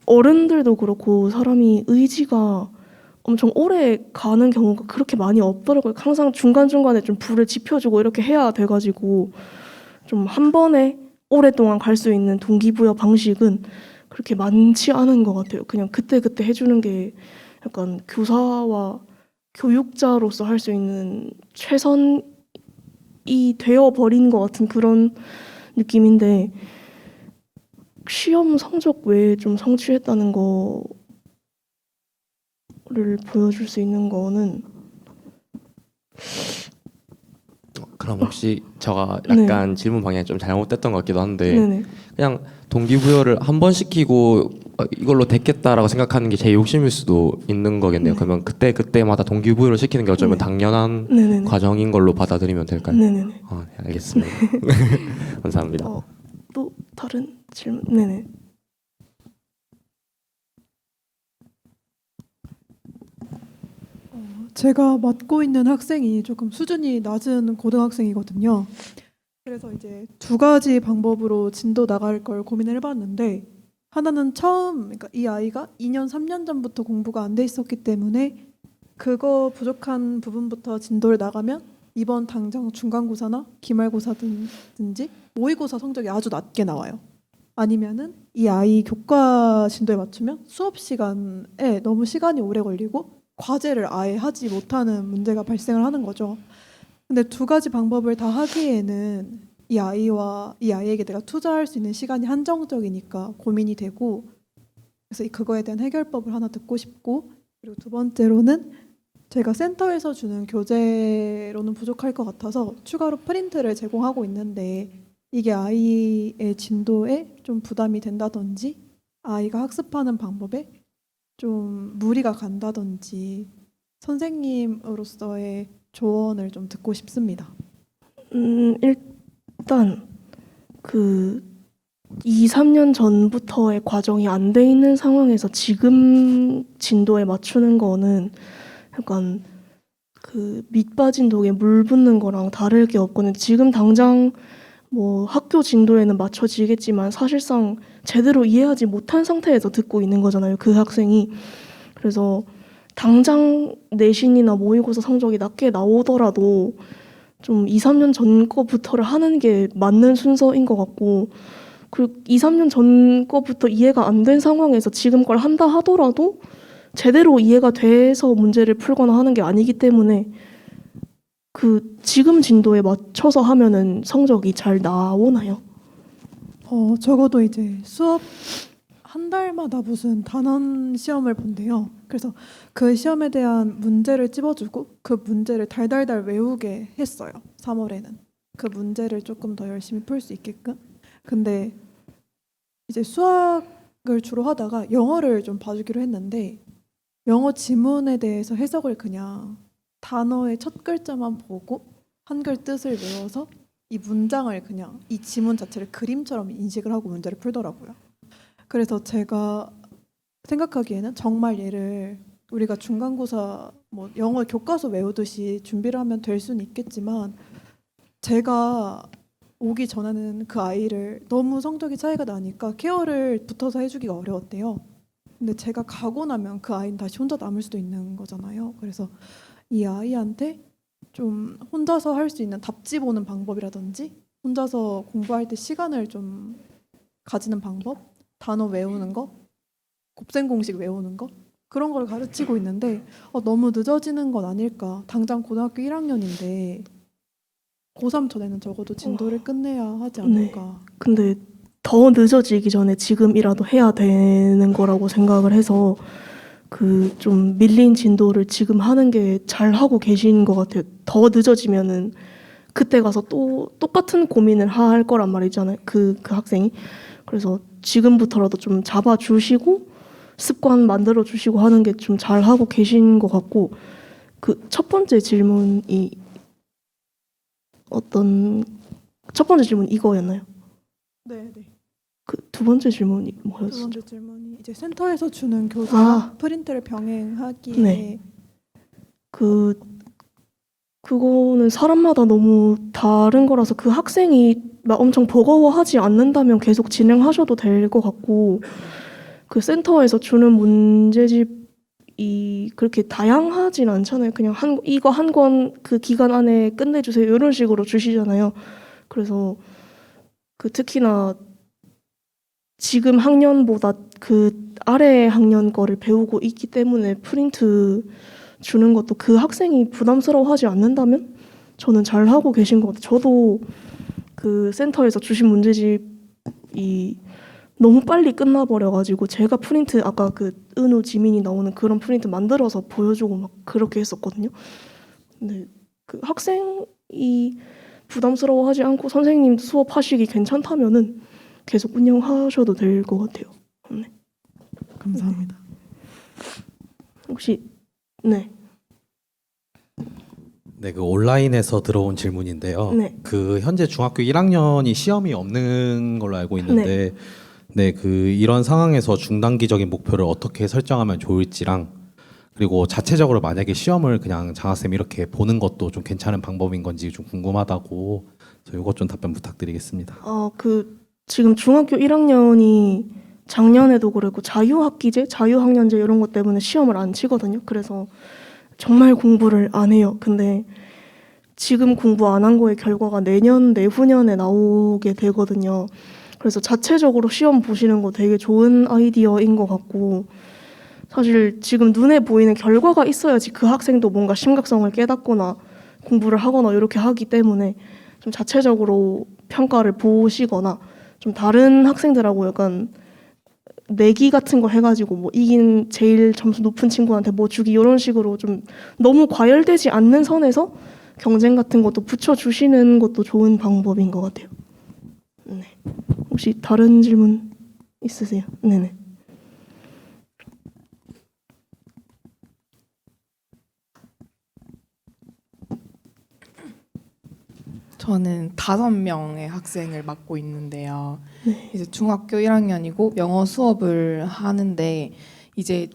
어른들도 그렇고 사람이 의지가 엄청 오래 가는 경우가 그렇게 많이 없더라고요. 항상 중간중간에 좀 불을 지펴주고 이렇게 해야 돼가지고 좀 한 번에 오랫동안 갈 수 있는 동기부여 방식은 그렇게 많지 않은 것 같아요. 그냥 그때그때 해주는 게 약간 교사와 교육자로서 할 수 있는 최선이 되어버린 것 같은 그런 느낌인데 시험 성적 외에 좀 성취했다는 거를 보여줄 수 있는 거는 그럼 혹시 제가 약간 질문 방향이 좀 잘못됐던 것 같기도 한데 네네. 그냥 동기부여를 한 번 시키고 이걸로 됐겠다라고 생각하는 게 제 욕심일 수도 있는 거겠네요. 그러면 그때마다 동기부여를 시키는 게 어쩌면 당연한 네네네. 과정인 걸로 받아들이면 될까요? 네네네. 네, 알겠습니다. 감사합니다. 또 다른 질문. 네네. 제가 맡고 있는 학생이 조금 수준이 낮은 고등학생이거든요. 그래서 이제 두 가지 방법으로 진도 나갈 걸 고민을 해봤는데, 하나는 그러니까 이 아이가 2년, 3년 전부터 공부가 안 돼 있었기 때문에 그거 부족한 부분부터 진도를 나가면 이번 당장 중간고사나 기말고사든지 모의고사 성적이 아주 낮게 나와요. 아니면은 이 아이 교과 진도에 맞추면 수업 시간에 너무 시간이 오래 걸리고 과제를 아예 하지 못하는 문제가 발생을 하는 거죠. 근데 두 가지 방법을 다 하기에는 이 아이에게 내가 투자할 수 있는 시간이 한정적이니까 고민이 되고, 그래서 그거에 대한 해결법을 하나 듣고 싶고, 그리고 두 번째로는 제가 센터에서 주는 교재로는 부족할 것 같아서 추가로 프린트를 제공하고 있는데 이게 아이의 진도에 좀 부담이 된다든지 아이가 학습하는 방법에 좀 무리가 간다든지 선생님으로서의 조언을 좀 듣고 싶습니다. 일단 그 2, 3년 전부터의 과정이 안 돼 있는 상황에서 지금 진도에 맞추는 거는 약간 그 밑빠진 독에 물 붓는 거랑 다를 게 없거든요. 지금 당장 뭐 학교 진도에는 맞춰지겠지만 사실상 제대로 이해하지 못한 상태에서 듣고 있는 거잖아요, 그 학생이. 그래서 당장 내신이나 모의고사 성적이 낮게 나오더라도 좀 2, 3년 전 거부터를 하는 게 맞는 순서인 것 같고, 그리고 2, 3년 전 거부터 이해가 안 된 상황에서 지금 걸 한다 하더라도 제대로 이해가 돼서 문제를 풀거나 하는 게 아니기 때문에 그 지금 진도에 맞춰서 하면은 성적이 잘 나오나요? 적어도 이제 수업 한 달마다 무슨 단원 시험을 본대요. 그래서 그 시험에 대한 문제를 찝어주고 그 문제를 달달달 외우게 했어요. 3월에는. 그 문제를 조금 더 열심히 풀 수 있게끔. 근데 이제 수학을 주로 하다가 영어를 좀 봐주기로 했는데 영어 지문에 대해서 해석을 그냥 단어의 첫 글자만 보고 한글 뜻을 외워서 이 문장을 그냥 이 지문 자체를 그림처럼 인식을 하고 문제를 풀더라고요. 그래서 제가 생각하기에는 정말 얘를 우리가 중간고사 뭐 영어 교과서 외우듯이 준비를 하면 될 수는 있겠지만 제가 오기 전에는 그 아이를 너무 성적이 차이가 나니까 케어를 붙어서 해주기가 어려웠대요. 근데 제가 가고 나면 그 아이는 다시 혼자 남을 수도 있는 거잖아요. 그래서 이 아이한테 좀 혼자서 할 수 있는 답지 보는 방법이라든지 혼자서 공부할 때 시간을 좀 가지는 방법, 단어 외우는 거, 곱셈 공식 외우는 거 그런 걸 가르치고 있는데 너무 늦어지는 건 아닐까. 당장 고등학교 1학년인데 고3 전에는 적어도 진도를 끝내야 하지 않을까. 근데 더 늦어지기 전에 지금이라도 해야 되는 거라고 생각을 해서 그 좀 밀린 진도를 지금 하는 게 잘 하고 계신 것 같아요. 더 늦어지면은 그때 가서 또 똑같은 고민을 할 거란 말이잖아요. 그 학생이. 그래서 지금부터라도 좀 잡아주시고 습관 만들어 주시고 하는 게 좀 잘 하고 계신 것 같고, 그 첫 번째 질문이 첫 번째 질문 이거였나요? 네. 그 두 번째 질문이 두 뭐였어요? 번째 질문이 이제 센터에서 주는 교재 아. 프린트를 병행하기에 네. 그거는 사람마다 너무 다른 거라서 그 학생이 막 엄청 버거워하지 않는다면 계속 진행하셔도 될 것 같고, 그 센터에서 주는 문제집이 그렇게 다양하진 않잖아요. 그냥 이거 한 권 그 기간 안에 끝내주세요 이런 식으로 주시잖아요. 그래서 그 특히나 지금 학년보다 그 아래 학년 거를 배우고 있기 때문에 프린트 주는 것도 그 학생이 부담스러워하지 않는다면 저는 잘 하고 계신 것 같아요. 저도 그 센터에서 주신 문제집이 너무 빨리 끝나버려가지고 제가 프린트 아까 그 은우 지민이 나오는 그런 프린트 만들어서 보여주고 막 그렇게 했었거든요. 근데 그 학생이 부담스러워하지 않고 선생님도 수업하시기 괜찮다면은 계속 운영하셔도 될 것 같아요. 네. 감사합니다. 혹시 네. 네, 그 온라인에서 들어온 질문인데요. 네. 그 현재 중학교 1학년이 시험이 없는 걸로 알고 있는데, 네, 그 이런 상황에서 중단기적인 목표를 어떻게 설정하면 좋을지랑, 그리고 자체적으로 만약에 시험을 그냥 장학쌤 이렇게 보는 것도 좀 괜찮은 방법인 건지 좀 궁금하다고, 저 이것 좀 답변 부탁드리겠습니다. 지금 중학교 1학년이 작년에도 그랬고 자유학기제, 자유학년제 이런 것 때문에 시험을 안 치거든요. 그래서 정말 공부를 안 해요. 근데 지금 공부 안 한 거의 결과가 내년, 내후년에 나오게 되거든요. 그래서 자체적으로 시험 보시는 거 되게 좋은 아이디어인 것 같고, 사실 지금 눈에 보이는 결과가 있어야지 그 학생도 뭔가 심각성을 깨닫거나 공부를 하거나 이렇게 하기 때문에 좀 자체적으로 평가를 보시거나 좀 다른 학생들하고 약간 내기 같은 거 해가지고 뭐 이긴 제일 점수 높은 친구한테 뭐 주기 이런 식으로 좀 너무 과열되지 않는 선에서 경쟁 같은 것도 붙여주시는 것도 좋은 방법인 것 같아요. 네. 혹시 다른 질문 있으세요? 네네. 저는 5명의 학생을 맡고 있는데요. 이제 중학교 1학년이고 영어 수업을 하는데 이제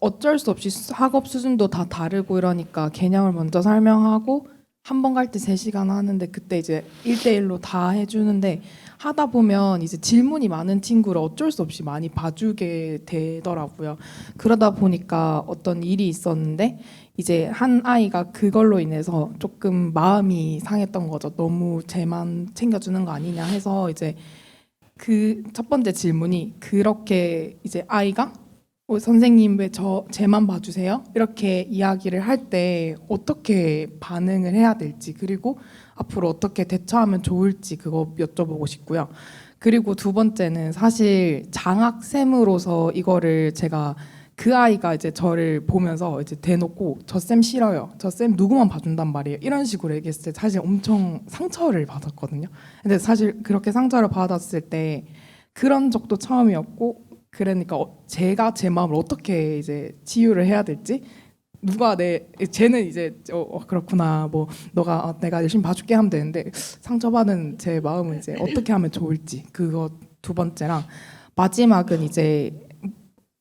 어쩔 수 없이 학업 수준도 다 다르고 이러니까 개념을 먼저 설명하고 한 번 갈 때 3시간 하는데 그때 이제 1대1로 다 해주는데 하다 보면 이제 질문이 많은 친구를 어쩔 수 없이 많이 봐주게 되더라고요. 그러다 보니까 어떤 일이 있었는데 이제 한 아이가 그걸로 인해서 조금 마음이 상했던 거죠. 너무 쟤만 챙겨주는 거 아니냐 해서 이제 그 첫 번째 질문이 그렇게 이제 아이가 선생님 왜 쟤만 봐주세요? 이렇게 이야기를 할 때 어떻게 반응을 해야 될지 그리고 앞으로 어떻게 대처하면 좋을지 그거 여쭤보고 싶고요. 그리고 두 번째는 사실 장학sem으로서 이거를 제가 그 아이가 이제 저를 보면서 이제 대놓고 저 쌤 싫어요. 저 쌤 누구만 봐준단 말이에요. 이런 식으로 얘기했을 때 사실 엄청 상처를 받았거든요. 근데 사실 그렇게 상처를 받았을 때 그런 적도 처음이었고 그러니까 제가 제 마음을 어떻게 이제 치유를 해야 될지 누가 쟤는 이제 그렇구나 뭐 너가 내가 열심히 봐줄게 하면 되는데 상처받은 제 마음은 이제 어떻게 하면 좋을지 그거 두 번째랑 마지막은 이제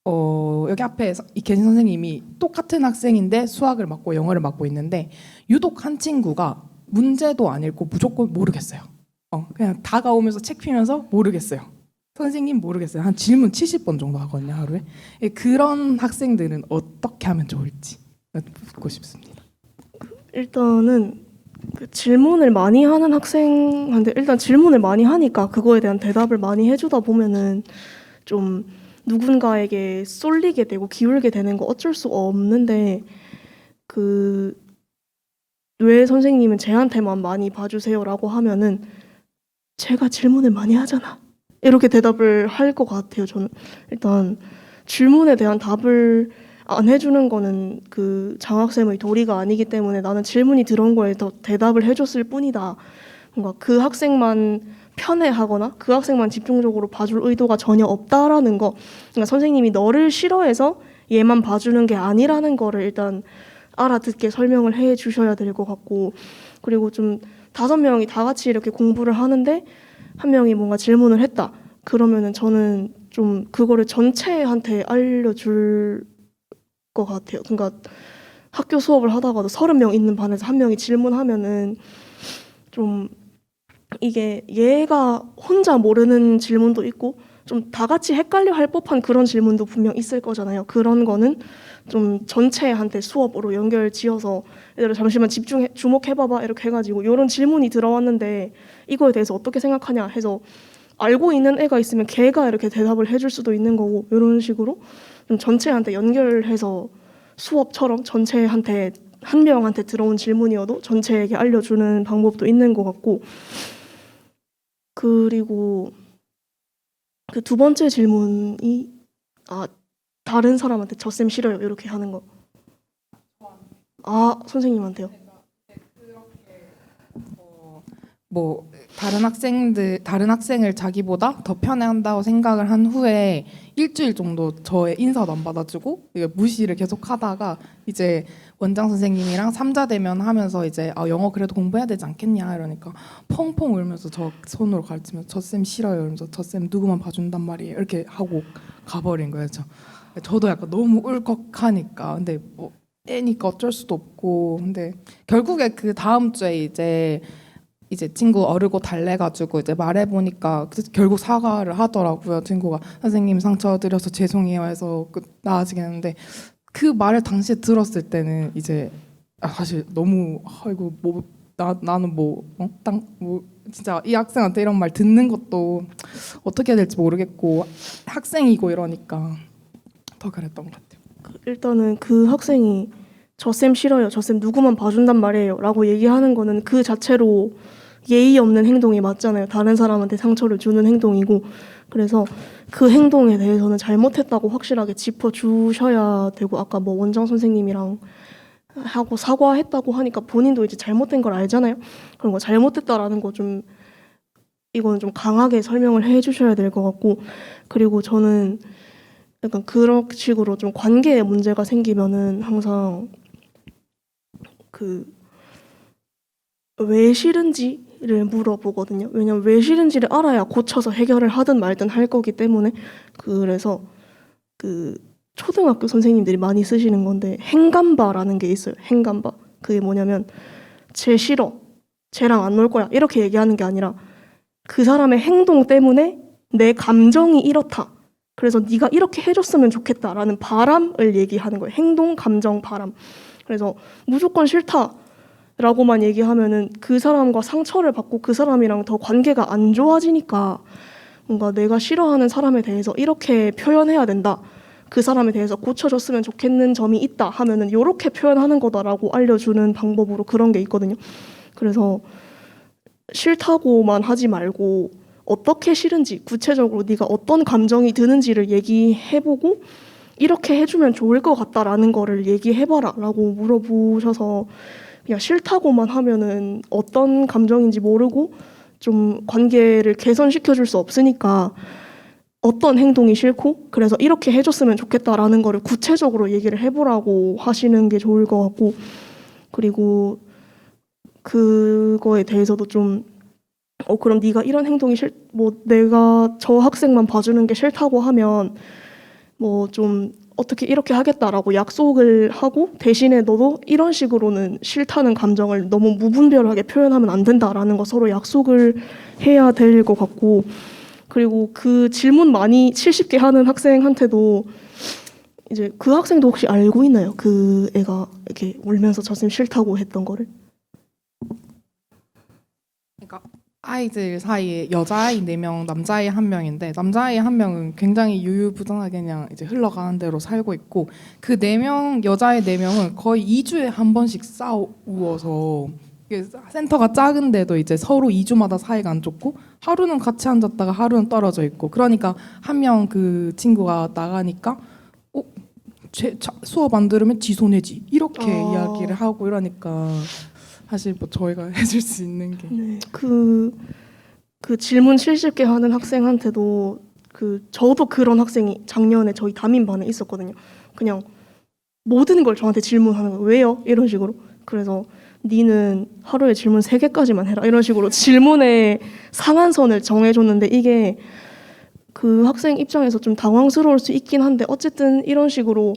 여기 앞에 계신 선생님이 똑같은 학생인데 수학을 맡고 영어를 맡고 있는데 유독 한 친구가 문제도 안 읽고 무조건 모르겠어요. 그냥 다가오면서 책 피면서 모르겠어요. 선생님 모르겠어요. 한 질문 70번 정도 하거든요 하루에. 그런 학생들은 어떻게 하면 좋을지 묻고 싶습니다. 일단은 그 질문을 많이 하는 학생한테 일단 질문을 많이 하니까 그거에 대한 대답을 많이 해주다 보면은 좀 누군가에게 쏠리게 되고 기울게 되는 거 어쩔 수 없는데 왜 선생님은 쟤한테만 많이 봐주세요라고 하면은 제가 질문을 많이 하잖아 이렇게 대답을 할 것 같아요. 저는 일단 질문에 대한 답을 안 해주는 거는 그 장학sem의 도리가 아니기 때문에 나는 질문이 들어온 거에 더 대답을 해줬을 뿐이다. 뭔가 그 학생만 편애하거나 그 학생만 집중적으로 봐줄 의도가 전혀 없다라는 거. 그러니까 선생님이 너를 싫어해서 얘만 봐주는 게 아니라는 거를 일단 알아듣게 설명을 해 주셔야 될 것 같고, 그리고 좀 5명이 다 같이 이렇게 공부를 하는데 한 명이 뭔가 질문을 했다. 그러면은 저는 좀 그거를 전체한테 알려줄 것 같아요. 그러니까 학교 수업을 하다가도 30명 있는 반에서 한 명이 질문하면은 좀 이게 얘가 혼자 모르는 질문도 있고 좀 다 같이 헷갈려 할 법한 그런 질문도 분명 있을 거잖아요. 그런 거는 좀 전체한테 수업으로 연결 지어서 얘들아 잠시만 주목해봐봐 이렇게 해가지고 이런 질문이 들어왔는데 이거에 대해서 어떻게 생각하냐 해서 알고 있는 애가 있으면 걔가 이렇게 대답을 해줄 수도 있는 거고 이런 식으로 좀 전체한테 연결해서 수업처럼 전체한테 한 명한테 들어온 질문이어도 전체에게 알려주는 방법도 있는 것 같고, 그리고 그 두 번째 질문이 다른 사람한테 저 쌤 싫어요 이렇게 하는 거. 선생님한테요? 뭐 다른 학생을 자기보다 더 편애한다고 생각을 한 후에 일주일 정도 저의 인사도 안 받아주고 이게 무시를 계속 하다가 이제 원장 선생님이랑 삼자 대면 하면서 이제 영어 그래도 공부해야 되지 않겠냐 이러니까 펑펑 울면서 저 손으로 가르치면서 저 쌤 싫어요 이러면서 저 쌤 누구만 봐준단 말이에요 이렇게 하고 가버린 거예요. 저도 약간 너무 울컥하니까 근데 뭐 애니까 어쩔 수도 없고 근데 결국에 그 다음 주에 이제 친구 어르고 달래가지고 이제 말해보니까 결국 사과를 하더라고요. 친구가 선생님 상처 드려서 죄송해요 해서 나아지겠는데 그 말을 당시에 들었을 때는 이제 사실 너무 아이고 뭐 나는 뭐 진짜 이 학생한테 이런 말 듣는 것도 어떻게 해야 될지 모르겠고 학생이고 이러니까 더 그랬던 것 같아요. 일단은 그 학생이 저 쌤 싫어요. 저 쌤 누구만 봐준단 말이에요. 라고 얘기하는 거는 그 자체로 예의 없는 행동이 맞잖아요. 다른 사람한테 상처를 주는 행동이고 그래서 그 행동에 대해서는 잘못했다고 확실하게 짚어주셔야 되고 아까 뭐 원장 선생님이랑 하고 사과했다고 하니까 본인도 이제 잘못된 걸 알잖아요. 그런 거 잘못했다라는 거 좀 이거는 좀 강하게 설명을 해주셔야 될 것 같고 그리고 저는 약간 그런 식으로 좀 관계에 문제가 생기면은 항상 그 왜 싫은지를 물어보거든요. 왜냐면 왜 싫은지를 알아야 고쳐서 해결을 하든 말든 할 거기 때문에 그래서 그 초등학교 선생님들이 많이 쓰시는 건데 행간바라는 게 있어요. 행간바. 그게 뭐냐면 쟤 싫어. 쟤랑 안 놀 거야. 이렇게 얘기하는 게 아니라 그 사람의 행동 때문에 내 감정이 이렇다. 그래서 네가 이렇게 해줬으면 좋겠다라는 바람을 얘기하는 거예요. 행동, 감정, 바람. 그래서 무조건 싫다라고만 얘기하면은 그 사람과 상처를 받고 그 사람이랑 더 관계가 안 좋아지니까 뭔가 내가 싫어하는 사람에 대해서 이렇게 표현해야 된다. 그 사람에 대해서 고쳐줬으면 좋겠는 점이 있다 하면은 이렇게 표현하는 거다라고 알려주는 방법으로 그런 게 있거든요. 그래서 싫다고만 하지 말고 어떻게 싫은지 구체적으로 네가 어떤 감정이 드는지를 얘기해보고 이렇게 해주면 좋을 것 같다라는 거를 얘기해봐라 라고 물어보셔서 그냥 싫다고만 하면은 어떤 감정인지 모르고 좀 관계를 개선시켜줄 수 없으니까 어떤 행동이 싫고 그래서 이렇게 해줬으면 좋겠다라는 거를 구체적으로 얘기를 해보라고 하시는 게 좋을 것 같고 그리고 그거에 대해서도 좀 그럼 네가 이런 행동이 뭐 내가 저 학생만 봐주는 게 싫다고 하면 뭐 좀 어떻게 이렇게 하겠다라고 약속을 하고 대신에 너도 이런 식으로는 싫다는 감정을 너무 무분별하게 표현하면 안 된다라는 거 서로 약속을 해야 될 것 같고 그리고 그 질문 많이 70개 하는 학생한테도 이제 그 학생도 혹시 알고 있나요? 그 애가 이렇게 울면서 저 쌤 싫다고 했던 거를? 그러니까 아이들 사이에 여자아이 4명, 남자아이 1명인데 남자아이 1명은 굉장히 유유부단하게 그냥 이제 흘러가는 대로 살고 있고 그 4명, 여자아이 4명은 거의 2주에 한 번씩 싸우어서 센터가 작은데도 이제 서로 2주마다 사이가 안 좋고 하루는 같이 앉았다가 하루는 떨어져 있고 그러니까 한 명 그 친구가 나가니까 수업 안 들으면 지 손해지 이렇게 이야기를 하고 이러니까 사실 뭐 저희가 해줄 수 있는 게 네, 그 질문 70개 하는 학생한테도 저도 그런 학생이 작년에 저희 담임반에 있었거든요. 그냥 모든 걸 저한테 질문하는 거예요. 왜요? 이런 식으로. 그래서 니는 하루에 질문 3개까지만 해라. 이런 식으로 질문의 상한선을 정해줬는데 이게 그 학생 입장에서 좀 당황스러울 수 있긴 한데 어쨌든 이런 식으로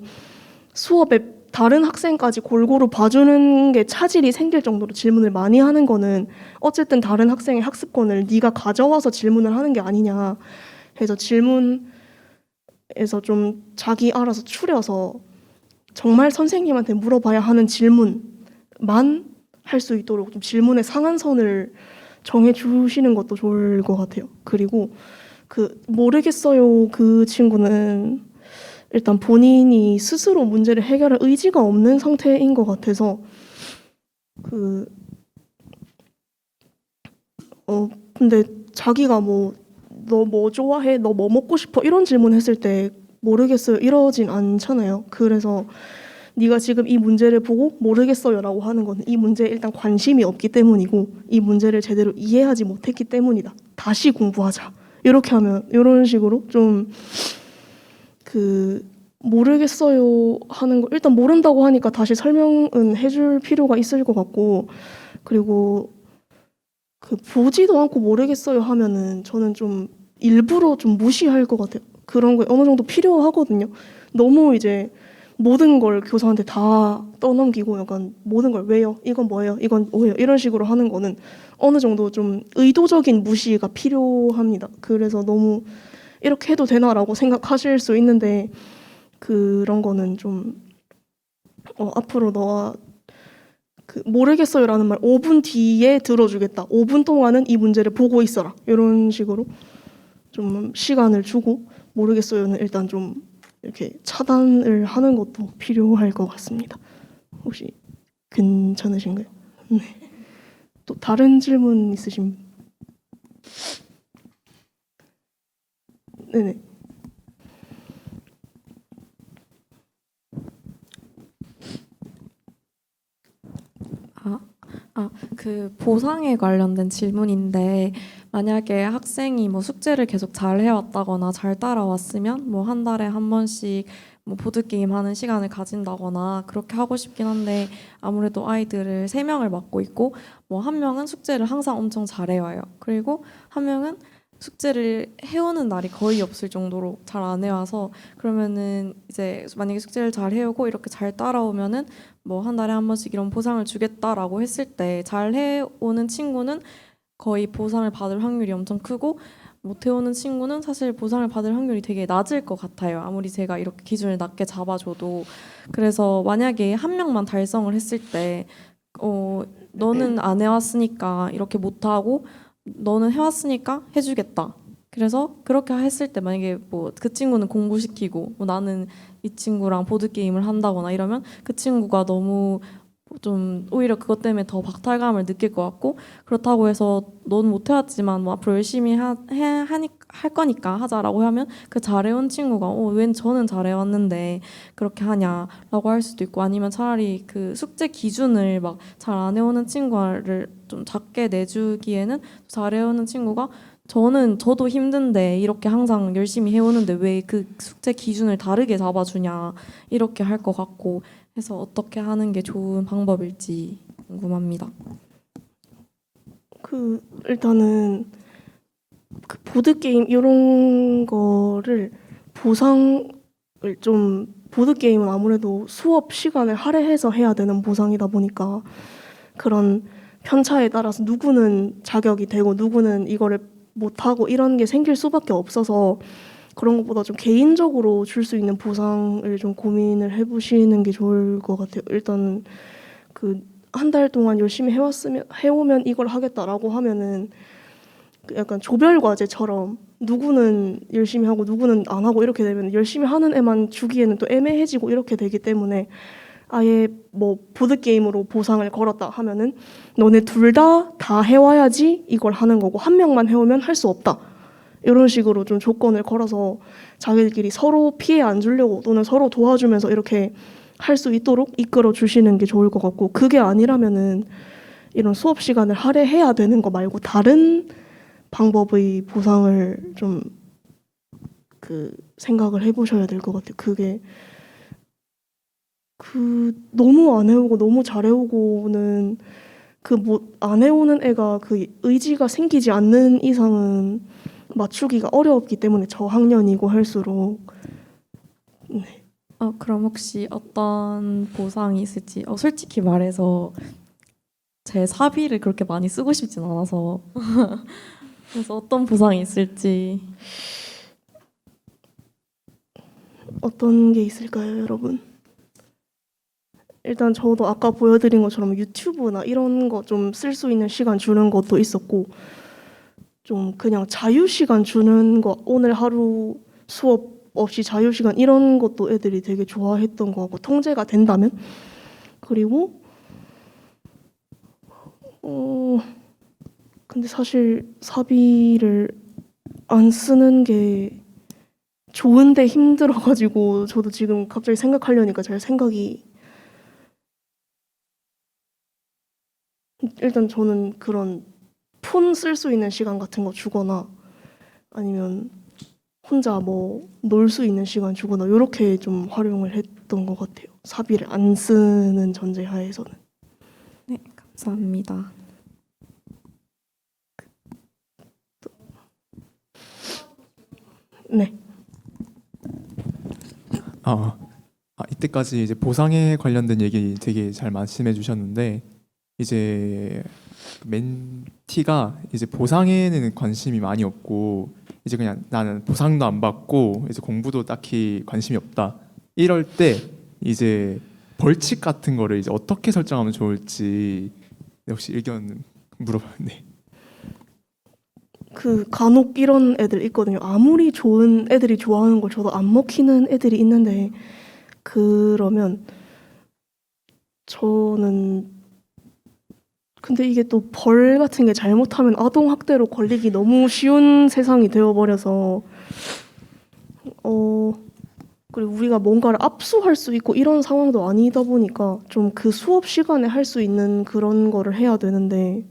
수업에 다른 학생까지 골고루 봐주는 게 차질이 생길 정도로 질문을 많이 하는 거는 어쨌든 다른 학생의 학습권을 네가 가져와서 질문을 하는 게 아니냐 해서 질문에서 좀 자기 알아서 추려서 정말 선생님한테 물어봐야 하는 질문만 할 수 있도록 좀 질문의 상한선을 정해주시는 것도 좋을 것 같아요. 그리고 모르겠어요 그 친구는 일단 본인이 스스로 문제를 해결할 의지가 없는 상태인 것 같아서 근데 자기가 뭐 너 뭐 좋아해? 너 뭐 먹고 싶어? 이런 질문 했을 때 모르겠어요 이러진 않잖아요. 그래서 네가 지금 이 문제를 보고 모르겠어요라고 하는 거는 이 문제에 일단 관심이 없기 때문이고 이 문제를 제대로 이해하지 못했기 때문이다. 다시 공부하자. 이렇게 하면 이런 식으로 좀 그 모르겠어요 하는 거 일단 모른다고 하니까 다시 설명은 해줄 필요가 있을 것 같고 그리고 그 보지도 않고 모르겠어요 하면은 저는 좀 일부러 좀 무시할 것 같아요. 그런 거 어느 정도 필요하거든요. 너무 이제 모든 걸 교사한테 다 떠넘기고 약간 모든 걸 왜요? 이건 뭐예요? 이건 뭐예요? 이런 식으로 하는 거는 어느 정도 좀 의도적인 무시가 필요합니다. 그래서 너무 이렇게 해도 되나라고 생각하실 수 있는데 그런 거는 좀 앞으로 너가 그 모르겠어요라는 말 5분 뒤에 들어주겠다. 5분 동안은 이 문제를 보고 있어라. 이런 식으로 좀 시간을 주고 모르겠어요는 일단 좀 이렇게 차단을 하는 것도 필요할 것 같습니다. 혹시 괜찮으신가요? 네. 또 다른 질문 있으신? 네네. 그 보상에 관련된 질문인데 만약에 학생이 뭐 숙제를 계속 잘 해왔다거나 잘 따라왔으면 뭐 한 달에 한 번씩 뭐 보드게임 하는 시간을 가진다거나 그렇게 하고 싶긴 한데 아무래도 아이들을 3명을 맡고 있고 뭐 한 명은 숙제를 항상 엄청 잘 해와요. 그리고 한 명은 숙제를 해오는 날이 거의 없을 정도로 잘 안 해와서 그러면은 이제 만약에 숙제를 잘 해오고 이렇게 잘 따라오면은 뭐 한 달에 한 번씩 이런 보상을 주겠다라고 했을 때 잘 해오는 친구는 거의 보상을 받을 확률이 엄청 크고 못 해오는 친구는 사실 보상을 받을 확률이 되게 낮을 것 같아요. 아무리 제가 이렇게 기준을 낮게 잡아줘도. 그래서 만약에 한 명만 달성을 했을 때 너는 안 해왔으니까 이렇게 못하고 너는 해왔으니까 해주겠다. 그래서 그렇게 했을 때 만약에 뭐 그 친구는 공부시키고 뭐 나는 이 친구랑 보드게임을 한다거나 이러면 그 친구가 너무 좀 오히려 그것 때문에 더 박탈감을 느낄 것 같고 그렇다고 해서 너는 못 해왔지만 뭐 앞으로 열심히 할 거니까 하자라고 하면 그 잘해온 친구가 웬 저는 잘해왔는데 그렇게 하냐라고 할 수도 있고 아니면 차라리 그 숙제 기준을 막 잘 안 해오는 친구를 좀 작게 내주기에는 잘해오는 친구가 저도 힘든데 이렇게 항상 열심히 해오는데 왜 그 숙제 기준을 다르게 잡아주냐 이렇게 할 것 같고 해서 어떻게 하는 게 좋은 방법일지 궁금합니다. 일단은 그 보드 게임 이런 거를 보상을 좀 보드 게임은 아무래도 수업 시간을 할애해서 해야 되는 보상이다 보니까 그런 편차에 따라서 누구는 자격이 되고 누구는 이거를 못하고 이런 게 생길 수밖에 없어서 그런 것보다 좀 개인적으로 줄 수 있는 보상을 좀 고민을 해보시는 게 좋을 것 같아요. 일단 그 한 달 동안 열심히 해오면 이걸 하겠다라고 하면은 약간 조별 과제처럼 누구는 열심히 하고 누구는 안 하고 이렇게 되면 열심히 하는 애만 주기에는 또 애매해지고 이렇게 되기 때문에 아예 뭐 보드 게임으로 보상을 걸었다 하면은 너네 둘 다 해와야지 이걸 하는 거고 한 명만 해오면 할 수 없다. 이런 식으로 좀 조건을 걸어서 자기들끼리 서로 피해 안 주려고 또는 서로 도와주면서 이렇게 할 수 있도록 이끌어 주시는 게 좋을 것 같고 그게 아니라면은 이런 수업 시간을 할애해야 되는 거 말고 다른 방법의 보상을 좀 생각을 해보셔야 될 것 같아요. 그게 너무 안 해오고 너무 잘 해오고는 안 해오는 애가 그 의지가 생기지 않는 이상은 맞추기가 어렵기 때문에 저학년이고 할수록 네. 그럼 혹시 어떤 보상이 있을지 솔직히 말해서 제 사비를 그렇게 많이 쓰고 싶진 않아서 그래서 어떤 보상이 있을지 어떤 게 있을까요, 여러분? 일단 저도 아까 보여드린 것처럼 유튜브나 이런 거 좀 쓸 수 있는 시간 주는 것도 있었고 좀 그냥 자유시간 주는 거 오늘 하루 수업 없이 자유시간 이런 것도 애들이 되게 좋아했던 거 같고 통제가 된다면 그리고 근데 사실 사비를 안 쓰는 게 좋은데 힘들어가지고 저도 지금 갑자기 생각하려니까 잘 생각이 일단 저는 그런 폰 쓸 수 있는 시간 같은 거 주거나 아니면 혼자 뭐 놀 수 있는 시간 주거나 이렇게 좀 활용을 했던 것 같아요. 사비를 안 쓰는 전제 하에서는. 네, 감사합니다. 네. 이때까지 이제 보상에 관련된 얘기 되게 잘 말씀해 주셨는데 이제 멘티가 이제 보상에는 관심이 많이 없고 이제 그냥 나는 보상도 안 받고 이제 공부도 딱히 관심이 없다. 이럴 때 이제 벌칙 같은 거를 이제 어떻게 설정하면 좋을지 혹시 의견 물어봤는데. 그 간혹 이런 애들 있거든요. 아무리 좋은 애들이 좋아하는 걸 줘도 안 먹히는 애들이 있는데 그러면 저는 근데 이게 또 벌 같은 게 잘못하면 아동 학대로 걸리기 너무 쉬운 세상이 되어버려서 그리고 우리가 뭔가를 압수할 수 있고 이런 상황도 아니다 보니까 좀 그 수업 시간에 할 수 있는 그런 거를 해야 되는데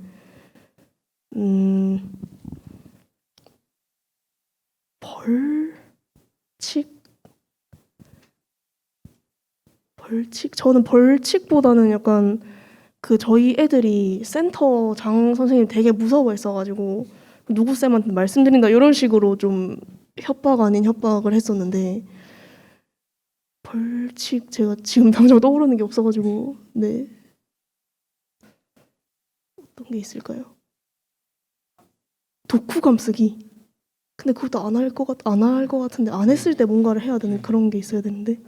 벌칙 저는 벌칙보다는 약간 그 저희 애들이 센터장 선생님 되게 무서워했어가지고 누구 쌤한테 말씀드린다 이런 식으로 좀 협박 아닌 협박을 했었는데 벌칙 제가 지금 당장 떠오르는 게 없어가지고 네 어떤 게 있을까요? 독후감 쓰기. 근데 그것도 안 할 것 같은데 안 했을 때 뭔가를 해야 되는 그런 게 있어야 되는데.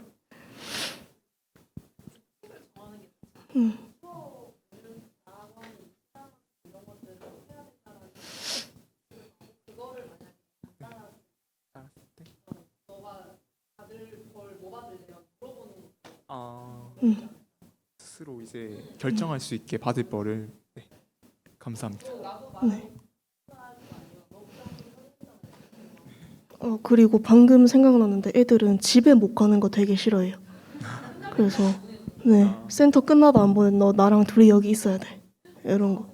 스스로 이제 결정할 수 있게 받을 벌을. 네. 감사합니다. 네. 그리고 방금 생각났는데 애들은 집에 못 가는 거 되게 싫어해요. 그래서 네 센터 끝나도 안 보내. 너 나랑 둘이 여기 있어야 돼. 이런 거.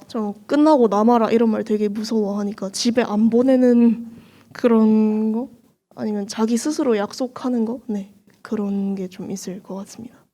저 끝나고 남아라 이런 말 되게 무서워하니까 집에 안 보내는 그런 거 아니면 자기 스스로 약속하는 거 네 그런 게 좀 있을 것 같습니다.